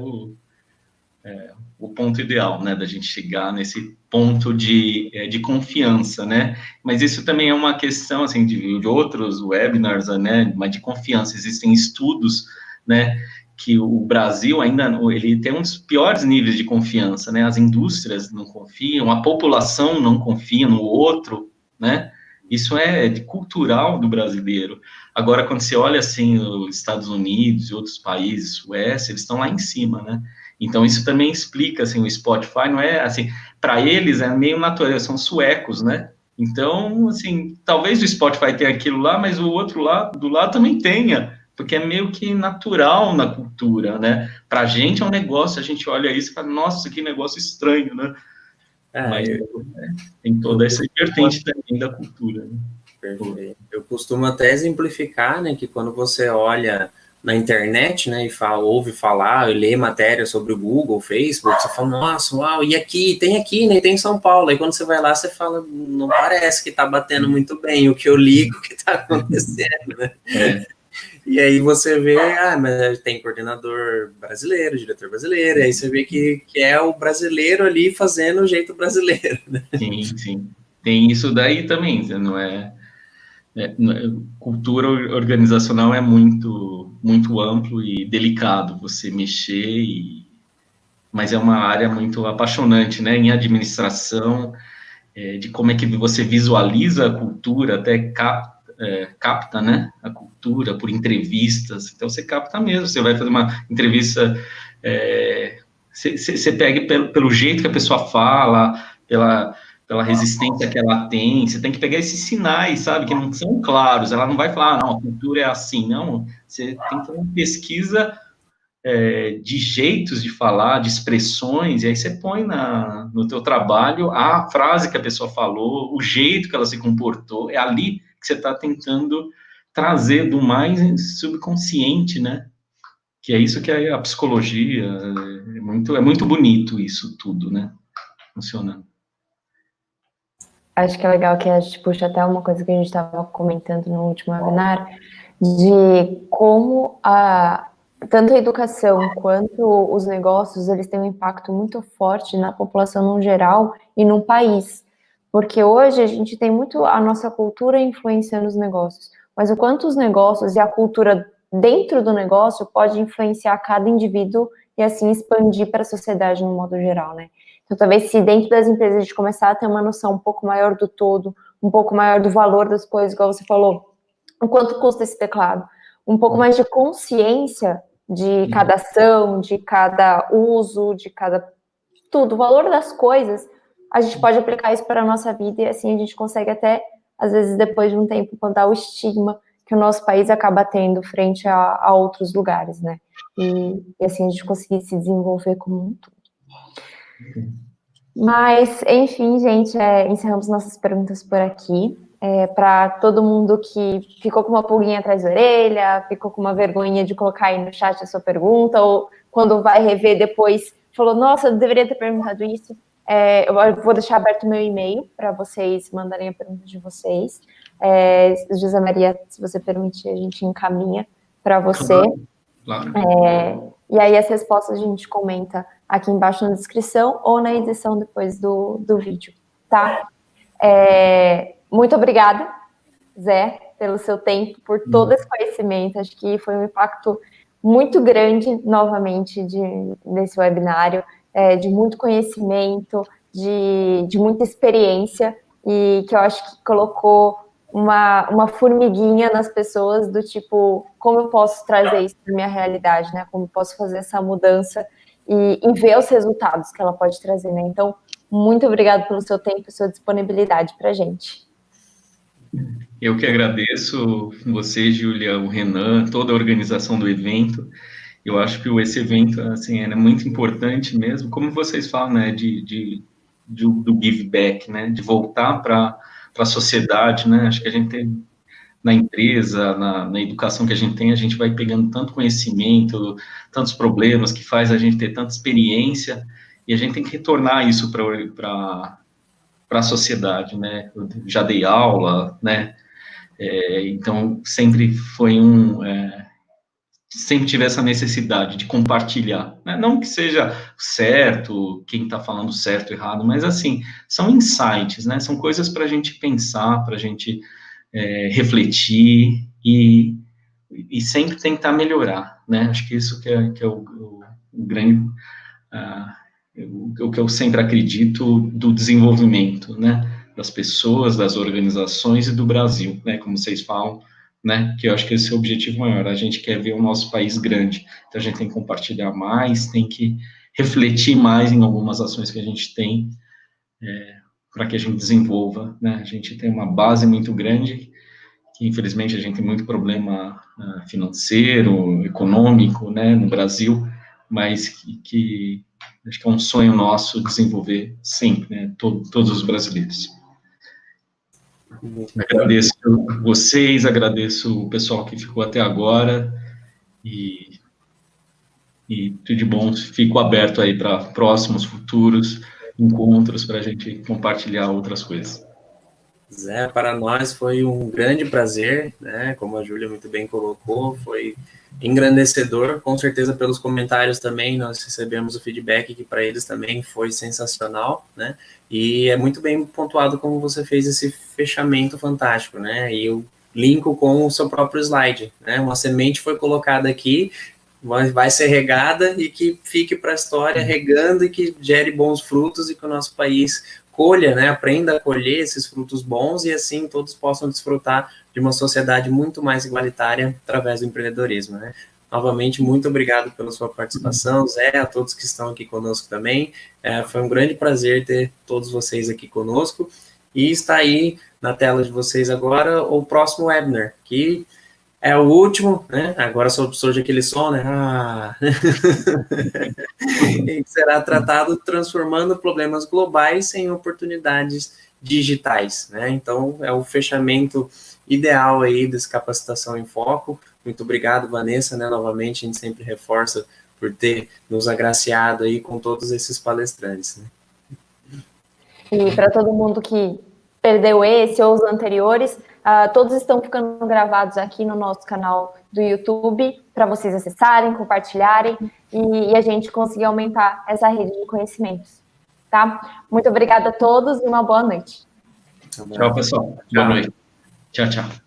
o ponto ideal, né, da gente chegar nesse ponto de confiança, né, mas isso também é uma questão, assim, de outros webinars, né, mas de confiança. Existem estudos, né, que o Brasil ainda, ele tem um dos piores níveis de confiança, né, as indústrias não confiam, a população não confia no outro, né, isso é cultural do brasileiro. Agora, quando você olha, assim, os Estados Unidos e outros países, Suécia, eles estão lá em cima, né. Então, isso também explica, assim, o Spotify não é, assim, para eles é meio natural, são suecos, né? Então, assim, talvez o Spotify tenha aquilo lá, mas o outro lado, do lado também tenha, porque é meio que natural na cultura, né? Para a gente é um negócio, a gente olha isso e fala, nossa, que negócio estranho, né? Mas tem toda essa vertente também da cultura, né? Perfeito. Eu costumo até exemplificar, né, que quando você olha na internet, né, e ouve falar, e lê matéria sobre o Google, Facebook, você fala, nossa, uau, e aqui, né, tem em São Paulo, aí quando você vai lá, você fala, não parece que tá batendo muito bem o que eu ligo que tá acontecendo, né? E aí você vê, mas tem coordenador brasileiro, diretor brasileiro, aí você vê que é o brasileiro ali fazendo o jeito brasileiro, né? Sim, tem isso daí também, não é... cultura organizacional é muito amplo e delicado você mexer, mas é uma área muito apaixonante, né? Em administração, de como é que você visualiza a cultura, até capta, né? A cultura por entrevistas. Então, você capta mesmo. Você vai fazer uma entrevista, você pega pelo jeito que a pessoa fala, pela resistência que ela tem, você tem que pegar esses sinais, sabe, que não são claros, ela não vai falar, não, a cultura é assim, não, você tem que fazer uma pesquisa de jeitos de falar, de expressões, e aí você põe no teu trabalho a frase que a pessoa falou, o jeito que ela se comportou, é ali que você está tentando trazer do mais subconsciente, né, que é isso que é a psicologia, é muito bonito isso tudo, né, funcionando. Acho que é legal que a gente puxa até uma coisa que a gente estava comentando no último webinar, de como tanto a educação quanto os negócios, eles têm um impacto muito forte na população no geral e no país. Porque hoje a gente tem muito a nossa cultura influenciando os negócios, mas o quanto os negócios e a cultura dentro do negócio pode influenciar cada indivíduo e assim expandir para a sociedade no modo geral, né? Então, talvez se dentro das empresas a gente começar a ter uma noção um pouco maior do todo, um pouco maior do valor das coisas, igual você falou, o quanto custa esse teclado, um pouco mais de consciência de cada ação, de cada uso, de cada tudo, o valor das coisas, a gente pode aplicar isso para a nossa vida e assim a gente consegue até, às vezes, depois de um tempo, contar o estigma que o nosso país acaba tendo frente a outros lugares, né? E assim a gente conseguir se desenvolver como um todo. Mas, enfim, gente, encerramos nossas perguntas por aqui. Para todo mundo que ficou com uma pulguinha atrás da orelha, ficou com uma vergonha de colocar aí no chat a sua pergunta, ou quando vai rever depois, falou, nossa, eu deveria ter perguntado isso, eu vou deixar aberto o meu e-mail para vocês mandarem a pergunta de vocês. José Maria, se você permitir, a gente encaminha para você. Claro. E aí as respostas a gente comenta aqui embaixo na descrição ou na edição depois do vídeo, tá? Muito obrigada, Zé, pelo seu tempo, por todo esse conhecimento. Acho que foi um impacto muito grande, novamente, nesse webinário, de muito conhecimento, de muita experiência, e que eu acho que colocou uma formiguinha nas pessoas do tipo, como eu posso trazer isso para minha realidade, né? Como eu posso fazer essa mudança e ver os resultados que ela pode trazer, né? Então, muito obrigada pelo seu tempo e sua disponibilidade para a gente. Eu que agradeço você, Júlia, o Renan, toda a organização do evento. Eu acho que esse evento, assim, é muito importante mesmo, como vocês falam, né, do give back, né, de voltar para a sociedade, né, acho que a gente tem, na empresa, na educação que a gente tem, a gente vai pegando tanto conhecimento, tantos problemas, que faz a gente ter tanta experiência, e a gente tem que retornar isso para a sociedade, né, eu já dei aula, né, então sempre foi sempre tive essa necessidade de compartilhar, né? Não que seja certo, quem está falando certo, errado, mas assim, são insights, né? São coisas para a gente pensar, para a gente refletir e sempre tentar melhorar, né? Acho que isso que é o grande, o que eu sempre acredito do desenvolvimento, né? Das pessoas, das organizações e do Brasil, né? Como vocês falam, né, que eu acho que esse é o objetivo maior, a gente quer ver o nosso país grande, então a gente tem que compartilhar mais, tem que refletir mais em algumas ações que a gente tem, para que a gente desenvolva, né, a gente tem uma base muito grande, que infelizmente a gente tem muito problema financeiro, econômico, né, no Brasil, mas que acho que é um sonho nosso desenvolver sempre, né, todos os brasileiros. Agradeço vocês, agradeço o pessoal que ficou até agora e tudo de bom. Fico aberto aí para próximos, futuros encontros para a gente compartilhar outras coisas. Zé, para nós foi um grande prazer, né? Como a Júlia muito bem colocou, foi engrandecedor, com certeza pelos comentários também, nós recebemos o feedback que para eles também foi sensacional, né? E é muito bem pontuado como você fez esse fechamento fantástico, né? E eu linko com o seu próprio slide, né? Uma semente foi colocada aqui, vai ser regada e que fique para a história regando e que gere bons frutos e que o nosso país colha, né, aprenda a colher esses frutos bons e assim todos possam desfrutar de uma sociedade muito mais igualitária através do empreendedorismo, né. Novamente, muito obrigado pela sua participação, Zé, a todos que estão aqui conosco também, foi um grande prazer ter todos vocês aqui conosco, e está aí na tela de vocês agora o próximo webinar, que é o último, né? Agora surge aquele som, né? E será tratado transformando problemas globais em oportunidades digitais, né? Então, é o fechamento ideal aí dessa capacitação em foco. Muito obrigado, Vanessa, né? Novamente, a gente sempre reforça por ter nos agraciado aí com todos esses palestrantes, né? E para todo mundo que perdeu esse ou os anteriores, todos estão ficando gravados aqui no nosso canal do YouTube, para vocês acessarem, compartilharem e a gente conseguir aumentar essa rede de conhecimentos, tá? Muito obrigada a todos e uma boa noite. Tchau, pessoal. Boa noite. Tchau, tchau.